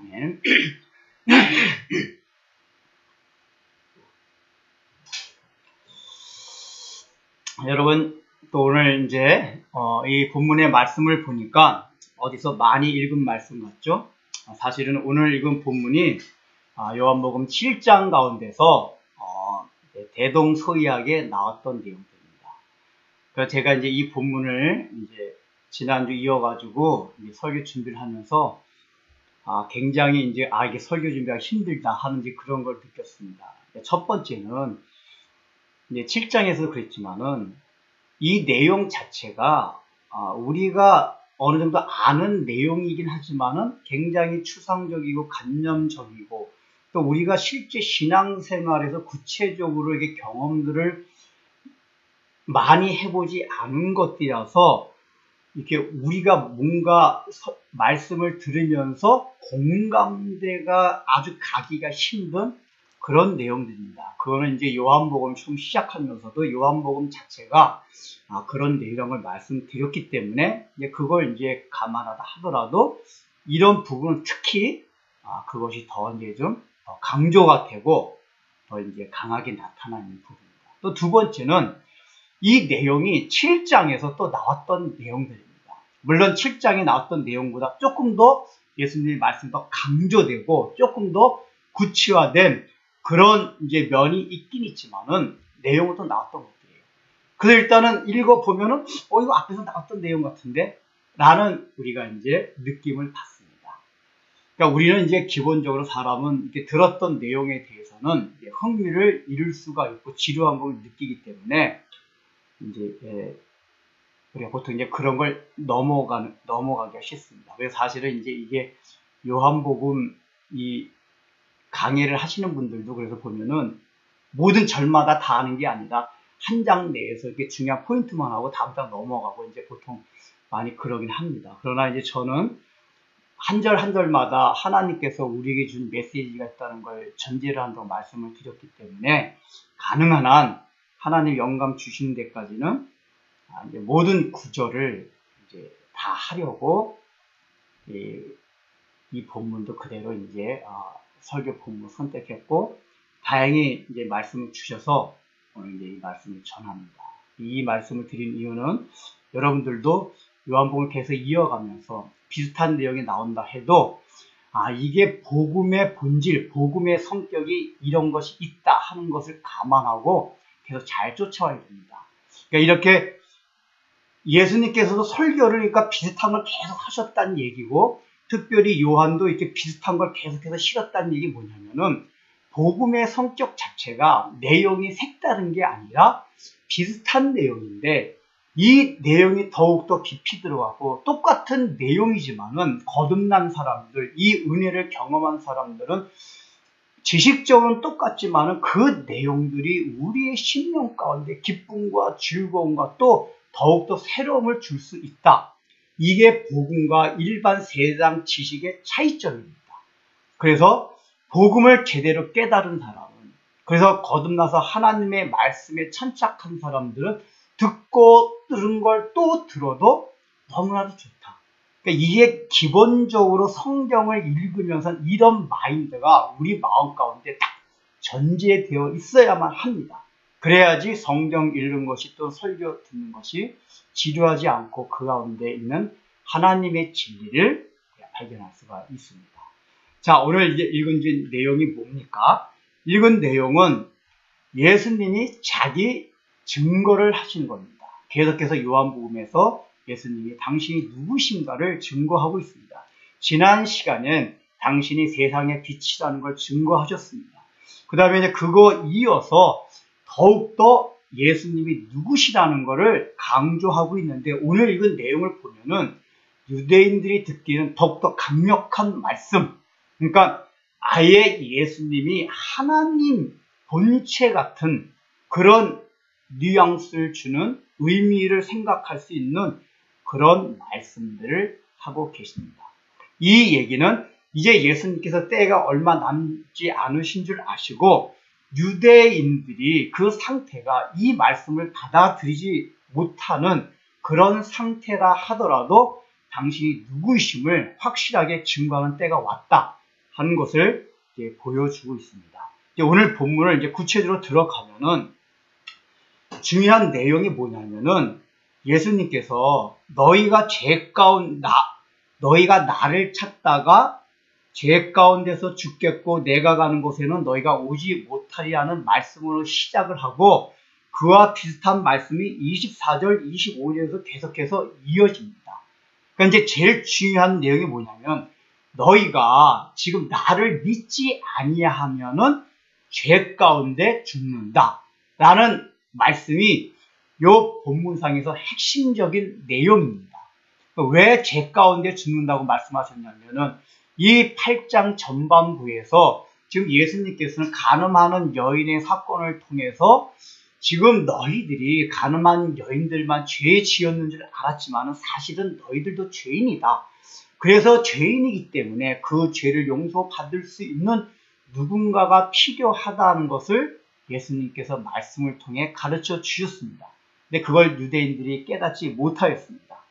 아멘. 여러분, 또 오늘 이제 이 본문의 말씀을 보니까 어디서 많이 읽은 말씀 같죠? 사실은 오늘 읽은 본문이 요한복음 7장 가운데서 대동소이하게 나왔던 내용들입니다. 그래서 제가 이제 이 본문을 이제 지난주 이어가지고 설교 준비를 하면서 굉장히 이제 이게 설교 준비가 힘들다 하는지 그런 걸 느꼈습니다. 첫 번째는 이제 7장에서 그랬지만은 이 내용 자체가 우리가 어느 정도 아는 내용이긴 하지만은 굉장히 추상적이고 관념적이고 또 우리가 실제 신앙생활에서 구체적으로 이게 경험들을 많이 해보지 않은 것들이라서 이렇게 우리가 뭔가 말씀을 들으면서 공감대가 아주 가기가 힘든 그런 내용들입니다. 그거는 이제 요한복음 처음 시작하면서도 요한복음 자체가 그런 내용을 말씀드렸기 때문에 이제 그걸 이제 감안하다 하더라도 이런 부분은 특히 그것이 더 이제 좀 더 강조가 되고 더 이제 강하게 나타나는 부분입니다. 또 두 번째는 이 내용이 7장에서 또 나왔던 내용들입니다. 물론 7장에 나왔던 내용보다 조금 더 예수님의 말씀이 더 강조되고 조금 더 구체화된 그런 이제 면이 있긴 있지만은 내용은 또 나왔던 것들이에요. 그래서 일단은 읽어보면은 이거 앞에서 나왔던 내용 같은데 라는 우리가 이제 느낌을 받습니다. 그러니까 우리는 이제 기본적으로 사람은 이렇게 들었던 내용에 대해서는 이제 흥미를 잃을 수가 있고 지루한 걸 느끼기 때문에 이제 우리가 보통 이제 그런 걸 넘어가기가 쉽습니다. 그래서 사실은 이제 이게 요한복음 이 강의를 하시는 분들도 그래서 보면은 모든 절마다 다 하는 게 아니라 한 장 내에서 이렇게 중요한 포인트만 하고 다음 장 넘어가고 이제 보통 많이 그러긴 합니다. 그러나 이제 저는 한 절 한 절마다 하나님께서 우리에게 준 메시지가 있다는 걸 전제를 한다고 말씀을 드렸기 때문에 가능한 한 하나님 영감 주시는 데까지는 이제 모든 구절을 이제 다 하려고 이 본문도 그대로 이제 설교 본문 선택했고 다행히 이제 말씀을 주셔서 오늘 이제 이 말씀을 전합니다. 이 말씀을 드린 이유는 여러분들도 요한복음을 계속 이어가면서 비슷한 내용이 나온다 해도 이게 복음의 본질, 복음의 성격이 이런 것이 있다 하는 것을 감안하고 계속 잘 쫓아와야 됩니다. 그러니까 이렇게 예수님께서도 설교를 그러니까 비슷한 걸 계속 하셨다는 얘기고 특별히 요한도 이렇게 비슷한 걸 계속해서 실었다는 얘기 뭐냐면은 복음의 성격 자체가 내용이 색다른 게 아니라 비슷한 내용인데 이 내용이 더욱더 깊이 들어가고 똑같은 내용이지만은 거듭난 사람들, 이 은혜를 경험한 사람들은 지식적으로는 똑같지만은 그 내용들이 우리의 심령 가운데 기쁨과 즐거움과 또 더욱더 새로움을 줄 수 있다. 이게 복음과 일반 세상 지식의 차이점입니다. 그래서 복음을 제대로 깨달은 사람은, 그래서 거듭나서 하나님의 말씀에 천착한 사람들은 듣고 들은 걸 또 들어도 너무나도 좋다. 그러니까 이게 기본적으로 성경을 읽으면서 이런 마인드가 우리 마음 가운데 딱 전제되어 있어야만 합니다. 그래야지 성경 읽는 것이 또 설교 듣는 것이 지루하지 않고 그 가운데 있는 하나님의 진리를 발견할 수가 있습니다. 자, 오늘 이제 읽은 내용이 뭡니까? 읽은 내용은 예수님이 자기 증거를 하신 겁니다. 계속해서 요한복음에서 예수님이 당신이 누구신가를 증거하고 있습니다. 지난 시간엔 당신이 세상의 빛이라는 걸 증거하셨습니다. 그 다음에 이제 그거 이어서 더욱더 예수님이 누구시라는 것을 강조하고 있는데 오늘 읽은 내용을 보면은 유대인들이 듣기는 더욱더 강력한 말씀. 그러니까 아예 예수님이 하나님 본체 같은 그런 뉘앙스를 주는 의미를 생각할 수 있는 그런 말씀들을 하고 계십니다. 이 얘기는 이제 예수님께서 때가 얼마 남지 않으신 줄 아시고 유대인들이 그 상태가 이 말씀을 받아들이지 못하는 그런 상태라 하더라도 당신이 누구이심을 확실하게 증거하는 때가 왔다. 하는 것을 이제 보여주고 있습니다. 이제 오늘 본문을 이제 구체적으로 들어가면은 중요한 내용이 뭐냐면은 예수님께서 너희가 나를 찾다가 죄 가운데서 죽겠고 내가 가는 곳에는 너희가 오지 못하리라는 말씀으로 시작을 하고 그와 비슷한 말씀이 24절, 25절에서 계속해서 이어집니다. 그러니까 이제 제일 중요한 내용이 뭐냐면 너희가 지금 나를 믿지 아니하면은 죄 가운데 죽는다 라는 말씀이 요 본문상에서 핵심적인 내용입니다. 왜 죄 가운데 죽는다고 말씀하셨냐면은 이 8장 전반부에서 지금 예수님께서는 가늠하는 여인의 사건을 통해서 지금 너희들이 가늠한 여인들만 죄 지었는 줄 알았지만 사실은 너희들도 죄인이다. 그래서 죄인이기 때문에 그 죄를 용서받을 수 있는 누군가가 필요하다는 것을 예수님께서 말씀을 통해 가르쳐 주셨습니다. 근데 그걸 유대인들이 깨닫지 못하였습니다.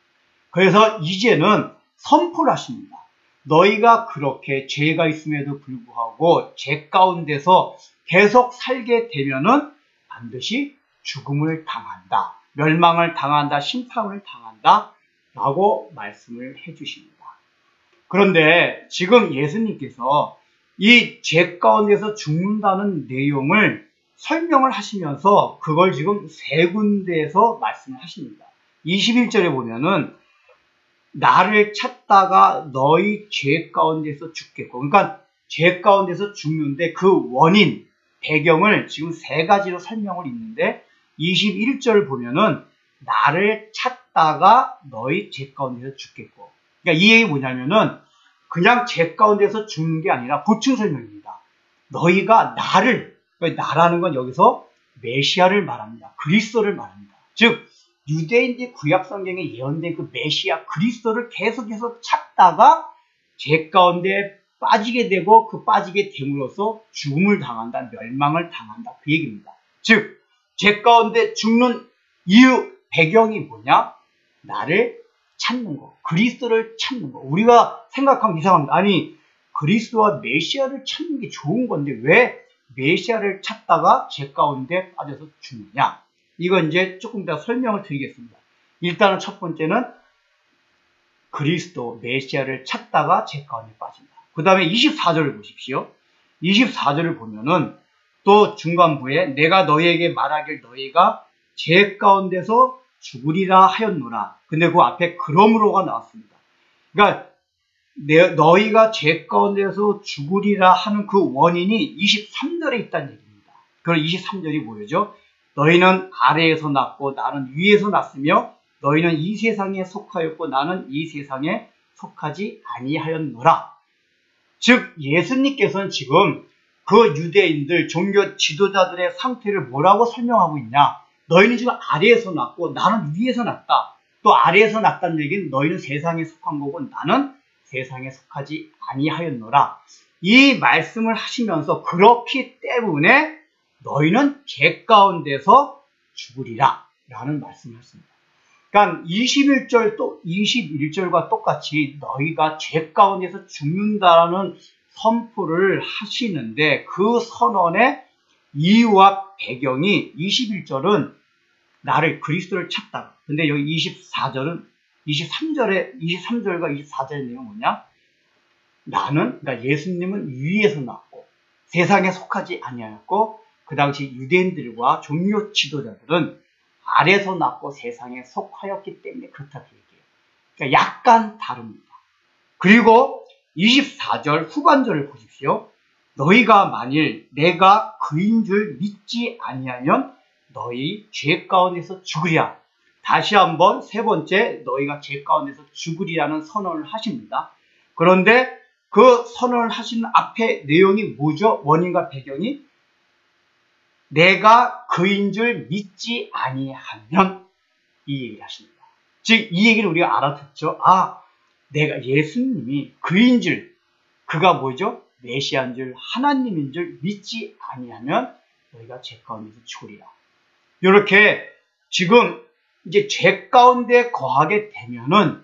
그래서 이제는 선포를 하십니다. 너희가 그렇게 죄가 있음에도 불구하고 죄 가운데서 계속 살게 되면은 반드시 죽음을 당한다. 멸망을 당한다. 심판을 당한다. 라고 말씀을 해주십니다. 그런데 지금 예수님께서 이 죄 가운데서 죽는다는 내용을 설명을 하시면서 그걸 지금 세 군데에서 말씀을 하십니다. 21절에 보면은 나를 찾다가 너희 죄 가운데서 죽겠고, 그러니까 죄 가운데서 죽는데 그 원인, 배경을 지금 세 가지로 설명을 있는데 21절 보면은 나를 찾다가 너희 죄 가운데서 죽겠고, 그러니까 이 얘기 뭐냐면은 그냥 죄 가운데서 죽는 게 아니라 보충 설명입니다. 너희가 나라는 건 여기서 메시아를 말합니다. 그리스도를 말합니다. 즉 유대인들 구약 성경에 예언된 그 메시아 그리스도를 계속해서 찾다가 죄 가운데 빠지게 되고 그 빠지게 됨으로써 죽음을 당한다, 멸망을 당한다 그 얘기입니다. 즉 죄 가운데 죽는 이유, 배경이 뭐냐? 나를 찾는 거, 그리스도를 찾는 거. 우리가 생각하면 이상합니다. 아니 그리스도와 메시아를 찾는 게 좋은 건데 왜 메시아를 찾다가 죄 가운데 빠져서 죽느냐? 이건 이제 조금 더 설명을 드리겠습니다. 일단은 첫 번째는 그리스도, 메시아를 찾다가 죄 가운데 빠진다. 그 다음에 24절을 보십시오. 24절을 보면은 또 중간부에 내가 너희에게 말하길 너희가 죄 가운데서 죽으리라 하였노라. 근데 그 앞에 그러므로가 나왔습니다. 그러니까 너희가 죄 가운데서 죽으리라 하는 그 원인이 23절에 있다는 얘기입니다. 그럼 23절이 뭐죠? 너희는 아래에서 났고 나는 위에서 났으며 너희는 이 세상에 속하였고 나는 이 세상에 속하지 아니하였노라. 즉 예수님께서는 지금 그 유대인들 종교 지도자들의 상태를 뭐라고 설명하고 있냐? 너희는 지금 아래에서 났고 나는 위에서 났다. 또 아래에서 났다는 얘기는 너희는 세상에 속한 거고 나는 세상에 속하지 아니하였노라. 이 말씀을 하시면서 그렇기 때문에 너희는 죄 가운데서 죽으리라 라는 말씀을 했습니다. 그러니까 21절 또 21절과 똑같이 너희가 죄 가운데서 죽는다라는 선포를 하시는데 그 선언의 이유와 배경이 21절은 나를 그리스도를 찾다가, 근데 여기 23절과 24절의 내용은 뭐냐? 그러니까 예수님은 위에서 났고 세상에 속하지 아니하였고 그 당시 유대인들과 종교 지도자들은 아래에서 났고 세상에 속하였기 때문에 그렇다고 얘기해요. 그러니까 약간 다릅니다. 그리고 24절 후반절을 보십시오. 너희가 만일 내가 그인 줄 믿지 아니하면 너희 죄 가운데서 죽으리라. 다시 한번 세 번째 너희가 죄 가운데서 죽으리라는 선언을 하십니다. 그런데 그 선언을 하시는 앞에 내용이 뭐죠? 원인과 배경이 내가 그인 줄 믿지 아니하면 이 얘기를 하십니다. 즉 이 얘기를 우리가 알아듣죠. 내가 예수님이 그인 줄, 그가 뭐죠? 메시아인 줄, 하나님인 줄 믿지 아니하면 너희가 죄 가운데서 죽으리라. 이렇게 지금 이제 죄 가운데 거하게 되면은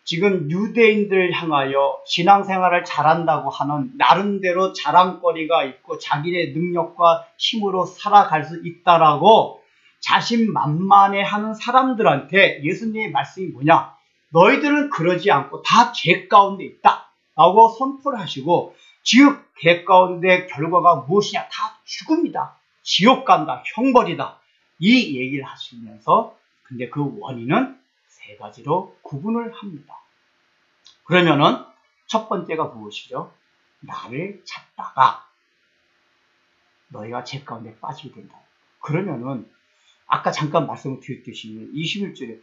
지금 유대인들을 향하여 신앙생활을 잘한다고 하는 나름대로 자랑거리가 있고 자기의 능력과 힘으로 살아갈 수 있다라고 자신만만해하는 사람들한테 예수님의 말씀이 뭐냐? 너희들은 그러지 않고 다 죄 가운데 있다 라고 선포를 하시고, 즉 죄 가운데 결과가 무엇이냐? 다 죽음이다, 지옥 간다, 형벌이다, 이 얘기를 하시면서, 근데 그 원인은 세 가지로 구분을 합니다. 그러면은 첫 번째가 무엇이죠? 나를 찾다가 너희가 죄 가운데 빠지게 된다. 그러면은 아까 잠깐 말씀을 드렸듯이 21절에,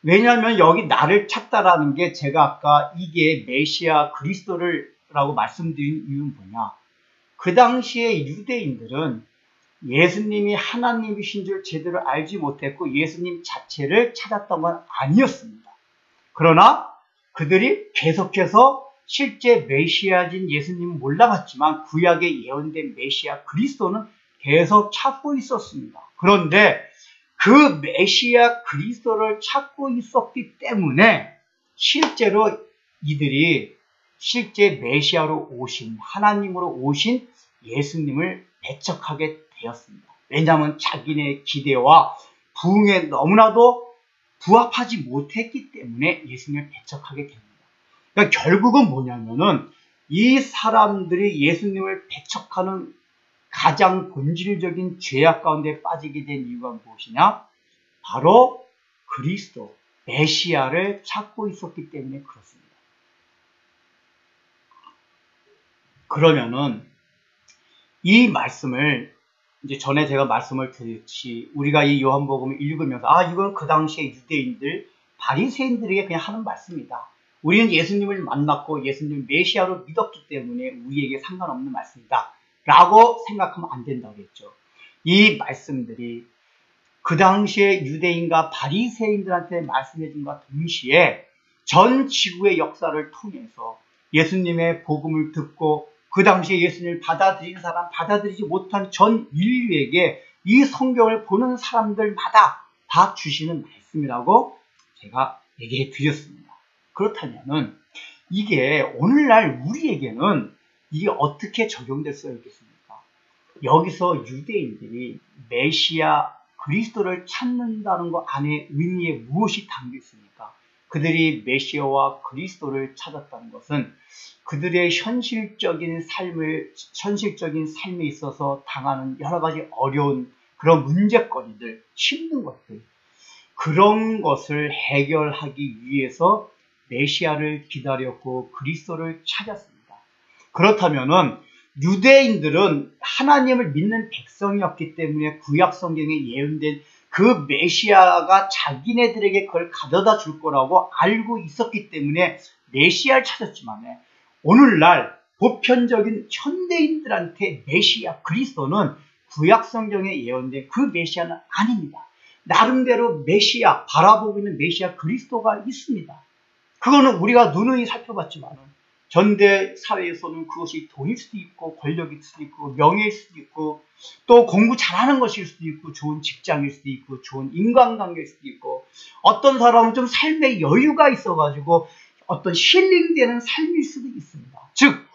왜냐하면 여기 나를 찾다라는 게 제가 아까 이게 메시아 그리스도를라고 말씀드린 이유는 뭐냐? 그 당시에 유대인들은 예수님이 하나님이신 줄 제대로 알지 못했고 예수님 자체를 찾았던 건 아니었습니다. 그러나 그들이 계속해서 실제 메시아진 예수님은 몰라봤지만 구약에 예언된 메시아 그리스도는 계속 찾고 있었습니다. 그런데 그 메시아 그리스도를 찾고 있었기 때문에 실제로 이들이 실제 메시아로 오신, 하나님으로 오신 예수님을 배척하게 되었습니다. 왜냐하면 자기네 기대와 부흥에 너무나도 부합하지 못했기 때문에 예수님을 배척하게 됩니다. 그러니까 결국은 뭐냐면은 이 사람들이 예수님을 배척하는 가장 본질적인 죄악 가운데 빠지게 된 이유가 무엇이냐? 바로 그리스도, 메시아를 찾고 있었기 때문에 그렇습니다. 그러면은 이 말씀을 이제 전에 제가 말씀을 드렸듯이 우리가 이 요한복음을 읽으면서 이건 그 당시에 유대인들, 바리새인들에게 그냥 하는 말씀이다. 우리는 예수님을 만났고 예수님을 메시아로 믿었기 때문에 우리에게 상관없는 말씀이다 라고 생각하면 안 된다고 했죠. 이 말씀들이 그 당시에 유대인과 바리새인들한테 말씀해 준과 동시에 전 지구의 역사를 통해서 예수님의 복음을 듣고 그 당시에 예수님을 받아들인 사람, 받아들이지 못한 전 인류에게 이 성경을 보는 사람들마다 다 주시는 말씀이라고 제가 얘기해 드렸습니다. 그렇다면은 이게 오늘날 우리에게는 이게 어떻게 적용될 수 있겠습니까? 여기서 유대인들이 메시아 그리스도를 찾는다는 것 안에 의미에 무엇이 담겨 있습니까? 그들이 메시아와 그리스도를 찾았다는 것은 그들의 현실적인 삶에 있어서 당하는 여러 가지 어려운 그런 문제거리들, 힘든 것들, 그런 것을 해결하기 위해서 메시아를 기다렸고 그리스도를 찾았습니다. 그렇다면은 유대인들은 하나님을 믿는 백성이었기 때문에 구약 성경에 예언된 그 메시아가 자기네들에게 그걸 가져다 줄 거라고 알고 있었기 때문에 메시아를 찾았지만, 오늘날 보편적인 현대인들한테 메시아 그리스도는 구약 성경에 예언된 그 메시아는 아닙니다. 나름대로 메시아, 바라보고 있는 메시아 그리스도가 있습니다. 그거는 우리가 누누이 살펴봤지만 현대 사회에서는 그것이 돈일 수도 있고 권력일 수도 있고 명예일 수도 있고 또 공부 잘하는 것일 수도 있고 좋은 직장일 수도 있고 좋은 인간관계일 수도 있고, 어떤 사람은 좀 삶의 여유가 있어가지고 어떤 힐링되는 삶일 수도 있습니다. 즉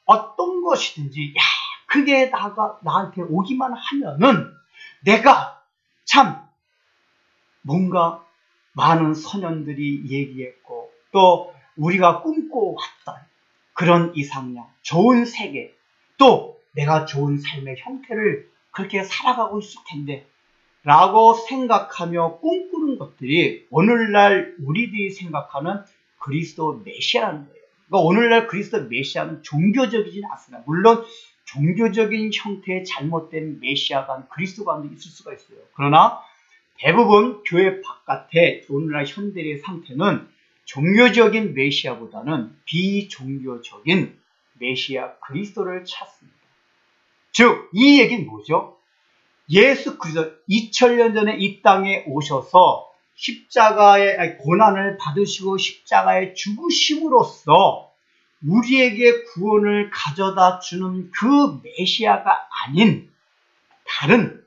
어떤 것이든지 그게 나한테 오기만 하면은 내가 참 뭔가 많은 선현들이 얘기했고 또 우리가 꿈꿔왔던 그런 이상향, 좋은 세계, 또 내가 좋은 삶의 형태를 그렇게 살아가고 있을 텐데 라고 생각하며 꿈꾸는 것들이 오늘날 우리들이 생각하는 그리스도 메시아라는 거예요. 그러니까 오늘날 그리스도 메시아는 종교적이진 않습니다. 물론 종교적인 형태의 잘못된 메시아가 그리스도 가운데 있을 수가 있어요. 그러나 대부분 교회 바깥에 오늘날 현대의 상태는 종교적인 메시아보다는 비종교적인 메시아 그리스도를 찾습니다. 즉, 이 얘기는 뭐죠? 예수 그리스도 2000년 전에 이 땅에 오셔서 십자가의 고난을 받으시고 십자가에 죽으심으로써 우리에게 구원을 가져다 주는 그 메시아가 아닌 다른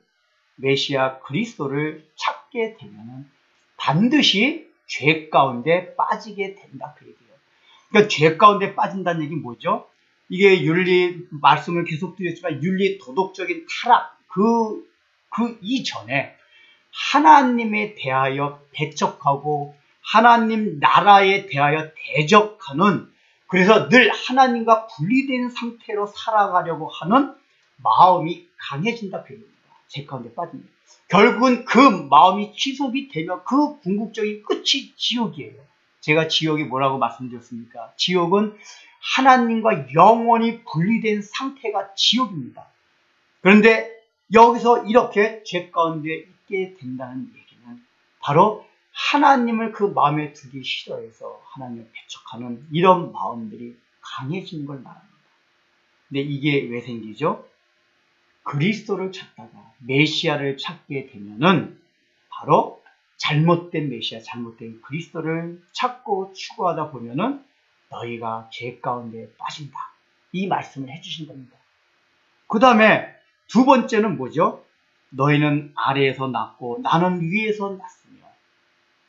메시아 그리스도를 찾게 되면 반드시 죄 가운데 빠지게 된다 그 얘기예요. 그러니까 죄 가운데 빠진다는 얘기는 뭐죠? 이게 윤리 말씀을 계속 드렸지만 윤리 도덕적인 타락 그 이전에 하나님에 대하여 배척하고 하나님 나라에 대하여 대적하는, 그래서 늘 하나님과 분리된 상태로 살아가려고 하는 마음이 강해진다 그 얘기입니다. 죄 가운데 빠집니다. 결국은 그 마음이 지속이 되면 그 궁극적인 끝이 지옥이에요. 제가 지옥이 뭐라고 말씀드렸습니까? 지옥은 하나님과 영원히 분리된 상태가 지옥입니다. 그런데 여기서 이렇게 죄 가운데 있게 된다는 얘기는 바로 하나님을 그 마음에 두기 싫어해서 하나님을 배척하는 이런 마음들이 강해지는 걸 말합니다. 근데 이게 왜 생기죠? 그리스도를 찾다가 메시아를 찾게 되면은 바로 잘못된 메시아, 잘못된 그리스도를 찾고 추구하다 보면은 너희가 죄 가운데 빠진다. 이 말씀을 해주신답니다. 그 다음에 두 번째는 뭐죠? 너희는 아래에서 났고 나는 위에서 났으며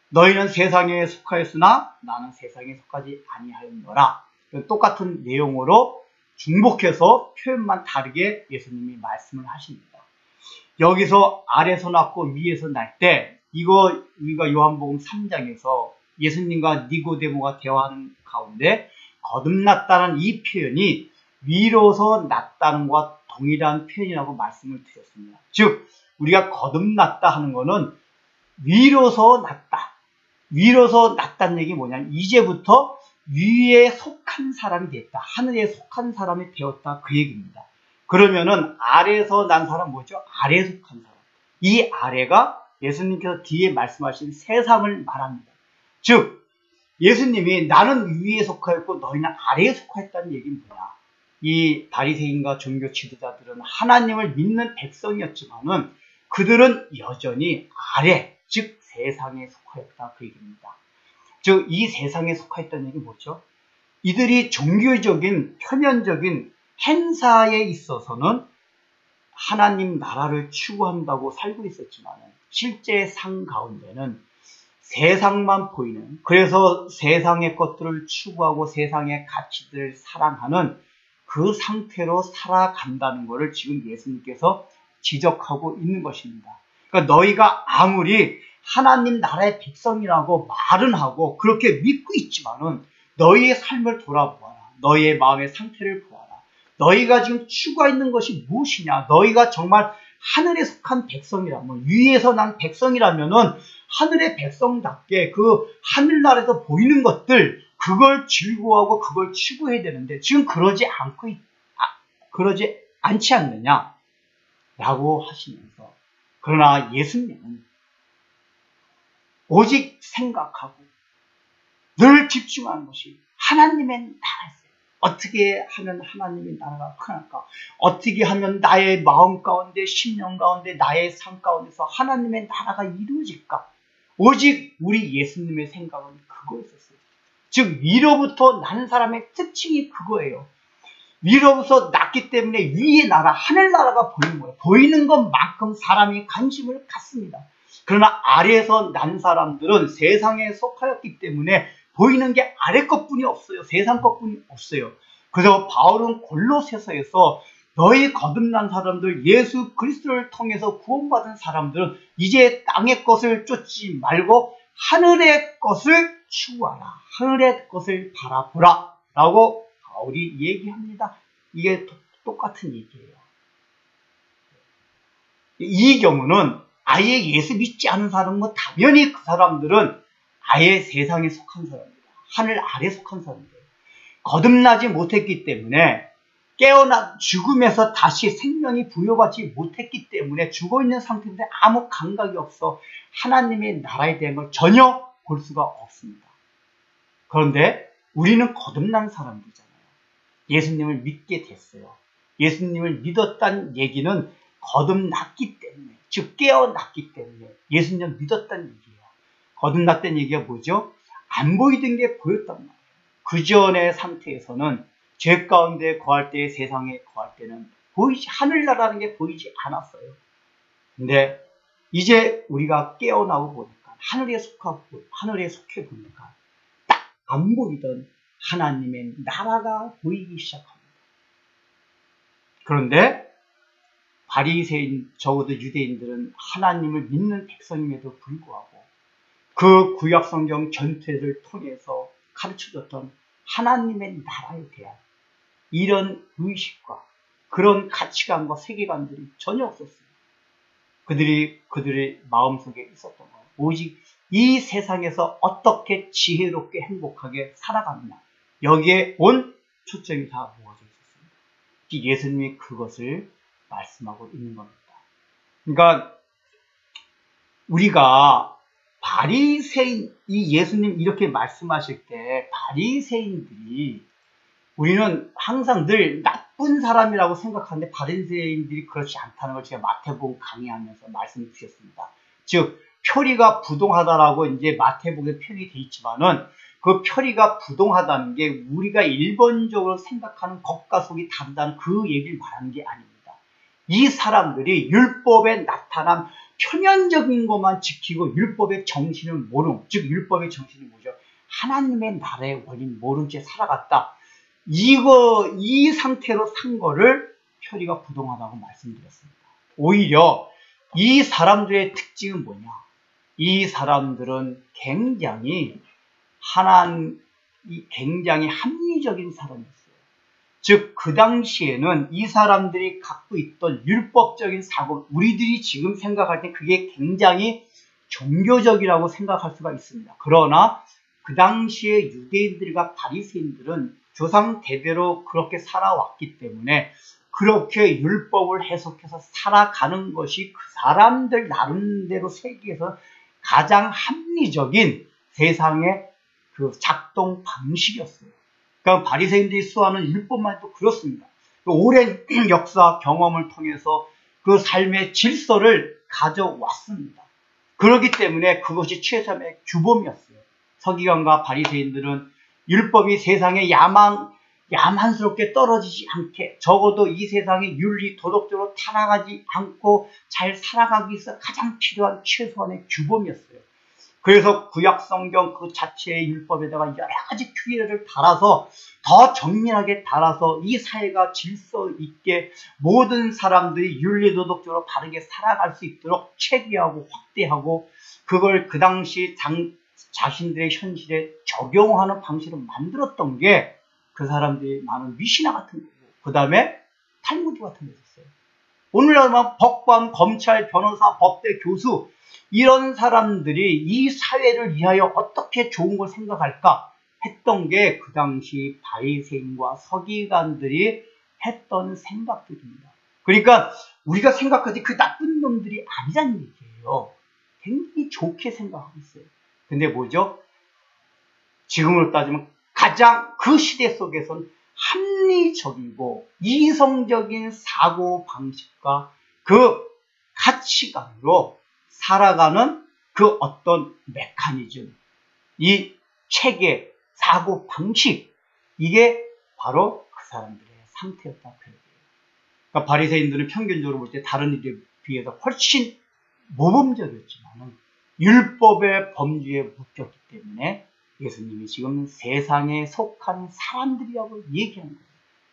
너희는 세상에 속하였으나 나는 세상에 속하지 아니하였노라. 똑같은 내용으로 중복해서 표현만 다르게 예수님이 말씀을 하십니다. 여기서 아래에서 났고 위에서 날 때 이거 우리가 요한복음 3장에서 예수님과 니고데모가 대화하는 가운데 거듭났다는 이 표현이 위로서 났다는 것과 동일한 표현이라고 말씀을 드렸습니다. 즉 우리가 거듭났다 하는 것은 위로서 났다. 위로서 났다는 얘기 뭐냐면 이제부터 위에 속한 사람이 됐다. 하늘에 속한 사람이 되었다. 그 얘기입니다. 그러면은 아래에서 난 사람 뭐죠? 아래에 속한 사람. 이 아래가 예수님께서 뒤에 말씀하신 세상을 말합니다. 즉 예수님이 나는 위에 속하였고 너희는 아래에 속하였다는 얘기는 뭐냐? 이 바리새인과 종교 지도자들은 하나님을 믿는 백성이었지만은 그들은 여전히 아래, 즉 세상에 속하였다 그 얘기입니다. 즉 이 세상에 속하였다는 얘기 뭐죠? 이들이 종교적인 표면적인 행사에 있어서는 하나님 나라를 추구한다고 살고 있었지만 실제 삶 가운데는 세상만 보이는, 그래서 세상의 것들을 추구하고 세상의 가치들을 사랑하는 그 상태로 살아간다는 것을 지금 예수님께서 지적하고 있는 것입니다. 그러니까 너희가 아무리 하나님 나라의 백성이라고 말은 하고 그렇게 믿고 있지만은 너희의 삶을 돌아보아라. 너희의 마음의 상태를 보아라. 너희가 지금 추구하고 있는 것이 무엇이냐? 너희가 정말 하늘에 속한 백성이라면, 위에서 난 백성이라면은 하늘의 백성답게 그 하늘나라에서 보이는 것들, 그걸 즐거워하고 그걸 추구해야 되는데 지금 그러지 않지 않느냐라고 하시면서, 그러나 예수님은 오직 생각하고 늘 집중하는 것이 하나님의 나라였어요. 어떻게 하면 하나님의 나라가 크할까? 어떻게 하면 나의 마음 가운데, 심령 가운데, 나의 삶 가운데서 하나님의 나라가 이루어질까? 오직 우리 예수님의 생각은 그거였었어요. 즉 위로부터 난 사람의 특징이 그거예요. 위로부터 났기 때문에 위의 나라, 하늘나라가 보이는 거예요. 보이는 것만큼 사람이 관심을 갖습니다. 그러나 아래에서 난 사람들은 세상에 속하였기 때문에 보이는 게 아래 것뿐이 없어요. 세상 것뿐이 없어요. 그래서 바울은 골로새서에서 너희 거듭난 사람들, 예수 그리스도를 통해서 구원받은 사람들은 이제 땅의 것을 쫓지 말고 하늘의 것을 추구하라. 하늘의 것을 바라보라. 라고 바울이 얘기합니다. 이게 똑같은 얘기예요. 이 경우는 아예 예수 믿지 않은 사람은 당연히 그 사람들은 아예 세상에 속한 사람입니다. 하늘 아래 속한 사람이에요. 거듭나지 못했기 때문에, 깨어나 죽음에서 다시 생명이 부여받지 못했기 때문에 죽어있는 상태인데 아무 감각이 없어 하나님의 나라에 대한 걸 전혀 볼 수가 없습니다. 그런데 우리는 거듭난 사람들이잖아요. 예수님을 믿게 됐어요. 예수님을 믿었다는 얘기는 거듭났기 때문에, 즉 깨어났기 때문에 예수님을 믿었다는 얘기예요. 거듭났다는 얘기가 뭐죠? 안 보이던 게 보였단 말이에요. 그 전의 상태에서는 죄 가운데 거할 때, 세상에 거할 때는 하늘나라는 게 보이지 않았어요. 근데 이제 우리가 깨어나고 보니까 하늘에 속해 보니까 딱 안 보이던 하나님의 나라가 보이기 시작합니다. 그런데 바리새인, 적어도 유대인들은 하나님을 믿는 백성임에도 불구하고 그 구약성경 전체를 통해서 가르쳐줬던 하나님의 나라에 대한 이런 의식과 그런 가치관과 세계관들이 전혀 없었어요. 그들의 마음속에 있었던 거예요. 오직 이 세상에서 어떻게 지혜롭게 행복하게 살아가느냐, 여기에 온 초점이 다 모아져 있었습니다. 예수님이 그것을 말씀하고 있는 겁니다. 그러니까 우리가 바리새인, 이 예수님 이렇게 말씀하실 때 바리새인들이, 우리는 항상 늘 나쁜 사람이라고 생각하는데 바리새인들이 그렇지 않다는 걸 제가 마태복음 강의하면서 말씀을 주셨습니다. 즉 표리가 부동하다라고 이제 마태복음에 표현이 되어 있지만은 그 표리가 부동하다는 게 우리가 일반적으로 생각하는 것과 속이 다르다는 그 얘기를 말하는 게 아닙니다. 이 사람들이 율법에 나타난 표면적인 것만 지키고 율법의 정신을 모르고, 즉 율법의 정신이 뭐죠? 하나님의 나라의 원리를 모른 채 살아갔다. 이 상태로 산 거를 표리가 부동하다고 말씀드렸습니다. 오히려 이 사람들의 특징은 뭐냐? 이 사람들은 굉장히 합리적인 사람이었어요. 즉, 그 당시에는 이 사람들이 갖고 있던 율법적인 사고, 우리들이 지금 생각할 때 그게 굉장히 종교적이라고 생각할 수가 있습니다. 그러나 그 당시에 유대인들과 바리새인들은 조상 대대로 그렇게 살아왔기 때문에 그렇게 율법을 해석해서 살아가는 것이 그 사람들 나름대로 세계에서 가장 합리적인 세상의 그 작동 방식이었어요. 그러니까 바리새인들이 수호하는 율법만 해도 그렇습니다. 오랜 역사 경험을 통해서 그 삶의 질서를 가져왔습니다. 그렇기 때문에 그것이 최소한의 규범이었어요. 서기관과 바리새인들은 율법이 세상에 야만스럽게 떨어지지 않게, 적어도 이 세상에 윤리 도덕적으로 타락하지 않고 잘 살아가기 위해서 가장 필요한 최소한의 규범이었어요. 그래서 구약성경 그 자체의 율법에다가 여러 가지 규례를 달아서 더 정밀하게 달아서 이 사회가 질서 있게 모든 사람들이 윤리도덕적으로 바르게 살아갈 수 있도록 체계하고 확대하고 그걸 그 당시 자신들의 현실에 적용하는 방식으로 만들었던 게 그 사람들이 많은 미시나 같은 거고, 그 다음에 탈무드 같은 게 있었어요. 오늘날만 법관, 검찰, 변호사, 법대, 교수 이런 사람들이 이 사회를 위하여 어떻게 좋은 걸 생각할까 했던 게 그 당시 바리새인과 서기관들이 했던 생각들입니다. 그러니까 우리가 생각하지 그 나쁜 놈들이 아니라는 얘기예요. 굉장히 좋게 생각하고 있어요. 근데 뭐죠? 지금으로 따지면 가장 그 시대 속에선 합리적이고 이성적인 사고 방식과 그 가치관으로 살아가는 그 어떤 메커니즘, 이 체계, 사고 방식, 이게 바로 그 사람들의 상태였다. 그러니까 바리새인들은 평균적으로 볼 때 다른 일에 비해서 훨씬 모범적이었지만 율법의 범주에 묶였기 때문에 예수님이 지금 세상에 속한 사람들이라고 얘기하는 거예요.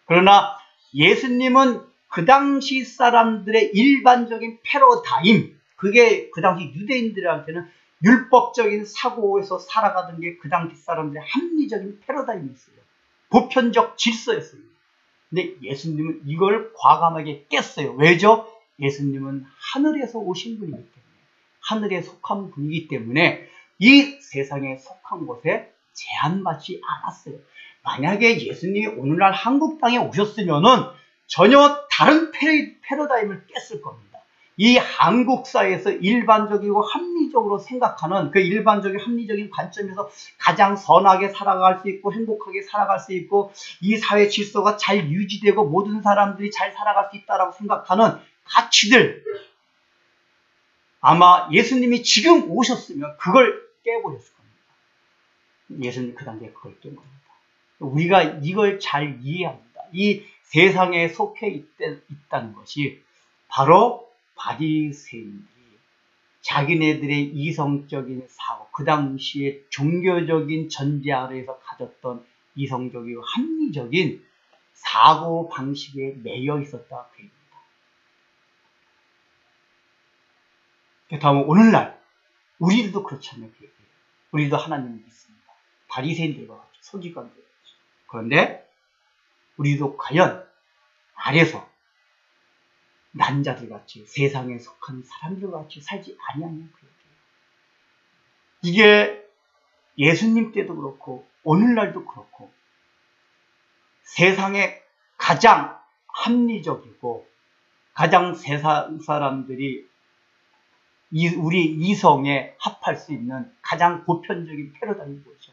그러나 예수님은 그 당시 사람들의 일반적인 패러다임, 그게 그 당시 유대인들한테는 율법적인 사고에서 살아가던 게 그 당시 사람들의 합리적인 패러다임이었어요. 보편적 질서였어요. 근데 예수님은 이걸 과감하게 깼어요. 왜죠? 예수님은 하늘에서 오신 분이기 때문에, 하늘에 속한 분이기 때문에 이 세상에 속한 곳에 제한받지 않았어요. 만약에 예수님이 오늘날 한국 땅에 오셨으면은 전혀 다른 패러다임을 깼을 겁니다. 이 한국 사회에서 일반적이고 합리적으로 생각하는 그 일반적인 합리적인 관점에서 가장 선하게 살아갈 수 있고 행복하게 살아갈 수 있고 이 사회 질서가 잘 유지되고 모든 사람들이 잘 살아갈 수 있다고 생각하는 가치들, 아마 예수님이 지금 오셨으면 그걸 깨버렸을 겁니다. 예수님이 그 단계에 그걸 깬 겁니다. 우리가 이걸 잘 이해합니다. 이 세상에 속해 있다는 것이 바로 바리새인들이 자기네들의 이성적인 사고, 그 당시에 종교적인 전제 아래에서 가졌던 이성적이고 합리적인 사고 방식에 매여 있었다 그 얘기입니다. 다음은 오늘날 우리들도 그렇잖아요. 그 얘기예요. 우리도 하나님을 믿습니다. 바리새인들과 같이, 서기관들과 같이. 그런데 우리도 과연 아래서 난자들 같이, 세상에 속한 사람들 같이 살지 아니하냐 그 얘기예요. 이게 예수님 때도 그렇고 오늘날도 그렇고 세상에 가장 합리적이고 가장 세상 사람들이 우리 이성에 합할 수 있는 가장 보편적인 패러다임이 뭐죠?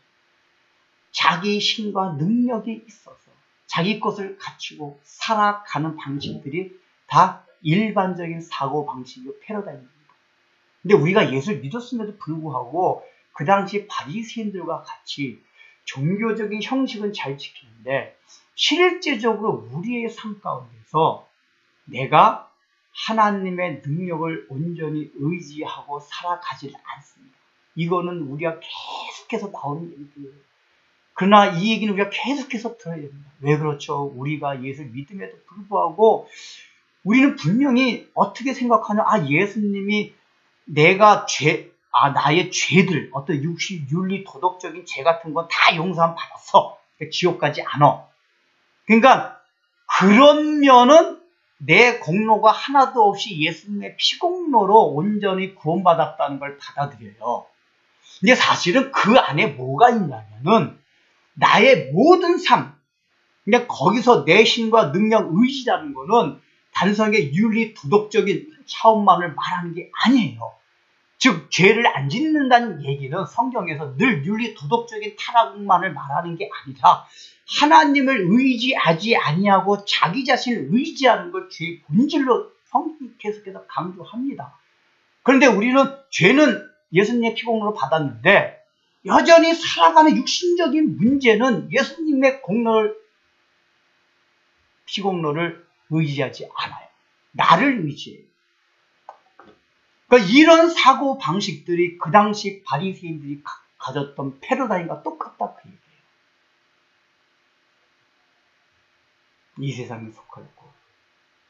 자기 힘과 능력이 있어서 자기 것을 갖추고 살아가는 방식들이 다 일반적인 사고 방식이고 패러다임입니다. 근데 우리가 예수를 믿었음에도 불구하고 그 당시 바리새인들과 같이 종교적인 형식은 잘 지키는데 실제적으로 우리의 삶 가운데서 내가 하나님의 능력을 온전히 의지하고 살아가지 않습니다. 이거는 우리가 계속해서 나오는 얘기예요. 그러나 이 얘기는 우리가 계속해서 들어야 됩니다. 왜 그렇죠? 우리가 예수를 믿음에도 불구하고 우리는 분명히 어떻게 생각하냐? 예수님이 나의 죄들, 어떤 육신, 윤리, 도덕적인 죄 같은 건 다 용서함 받았어. 지옥 가지 않아. 그러니까 그러면은 내 공로가 하나도 없이 예수님의 피공로로 온전히 구원받았다는 걸 받아들여요. 근데 사실은 그 안에 뭐가 있냐면은 나의 모든 삶, 그냥 거기서 내 힘과 능력, 의지라는 거는 단순하게 윤리, 도덕적인 차원만을 말하는 게 아니에요. 즉 죄를 안 짓는다는 얘기는 성경에서 늘 윤리, 도덕적인 타락만을 말하는 게 아니라 하나님을 의지하지 아니하고 자기 자신을 의지하는 걸 죄의 본질로 성경이 계속해서 강조합니다. 그런데 우리는 죄는 예수님의 피공로로 받았는데 여전히 살아가는 육신적인 문제는 예수님의 피공로를 의지하지 않아요. 나를 의지해요. 그러니까 이런 사고 방식들이 그 당시 바리새인들이 가졌던 패러다임과 똑같다 그 얘기예요. 이 세상에 속하였고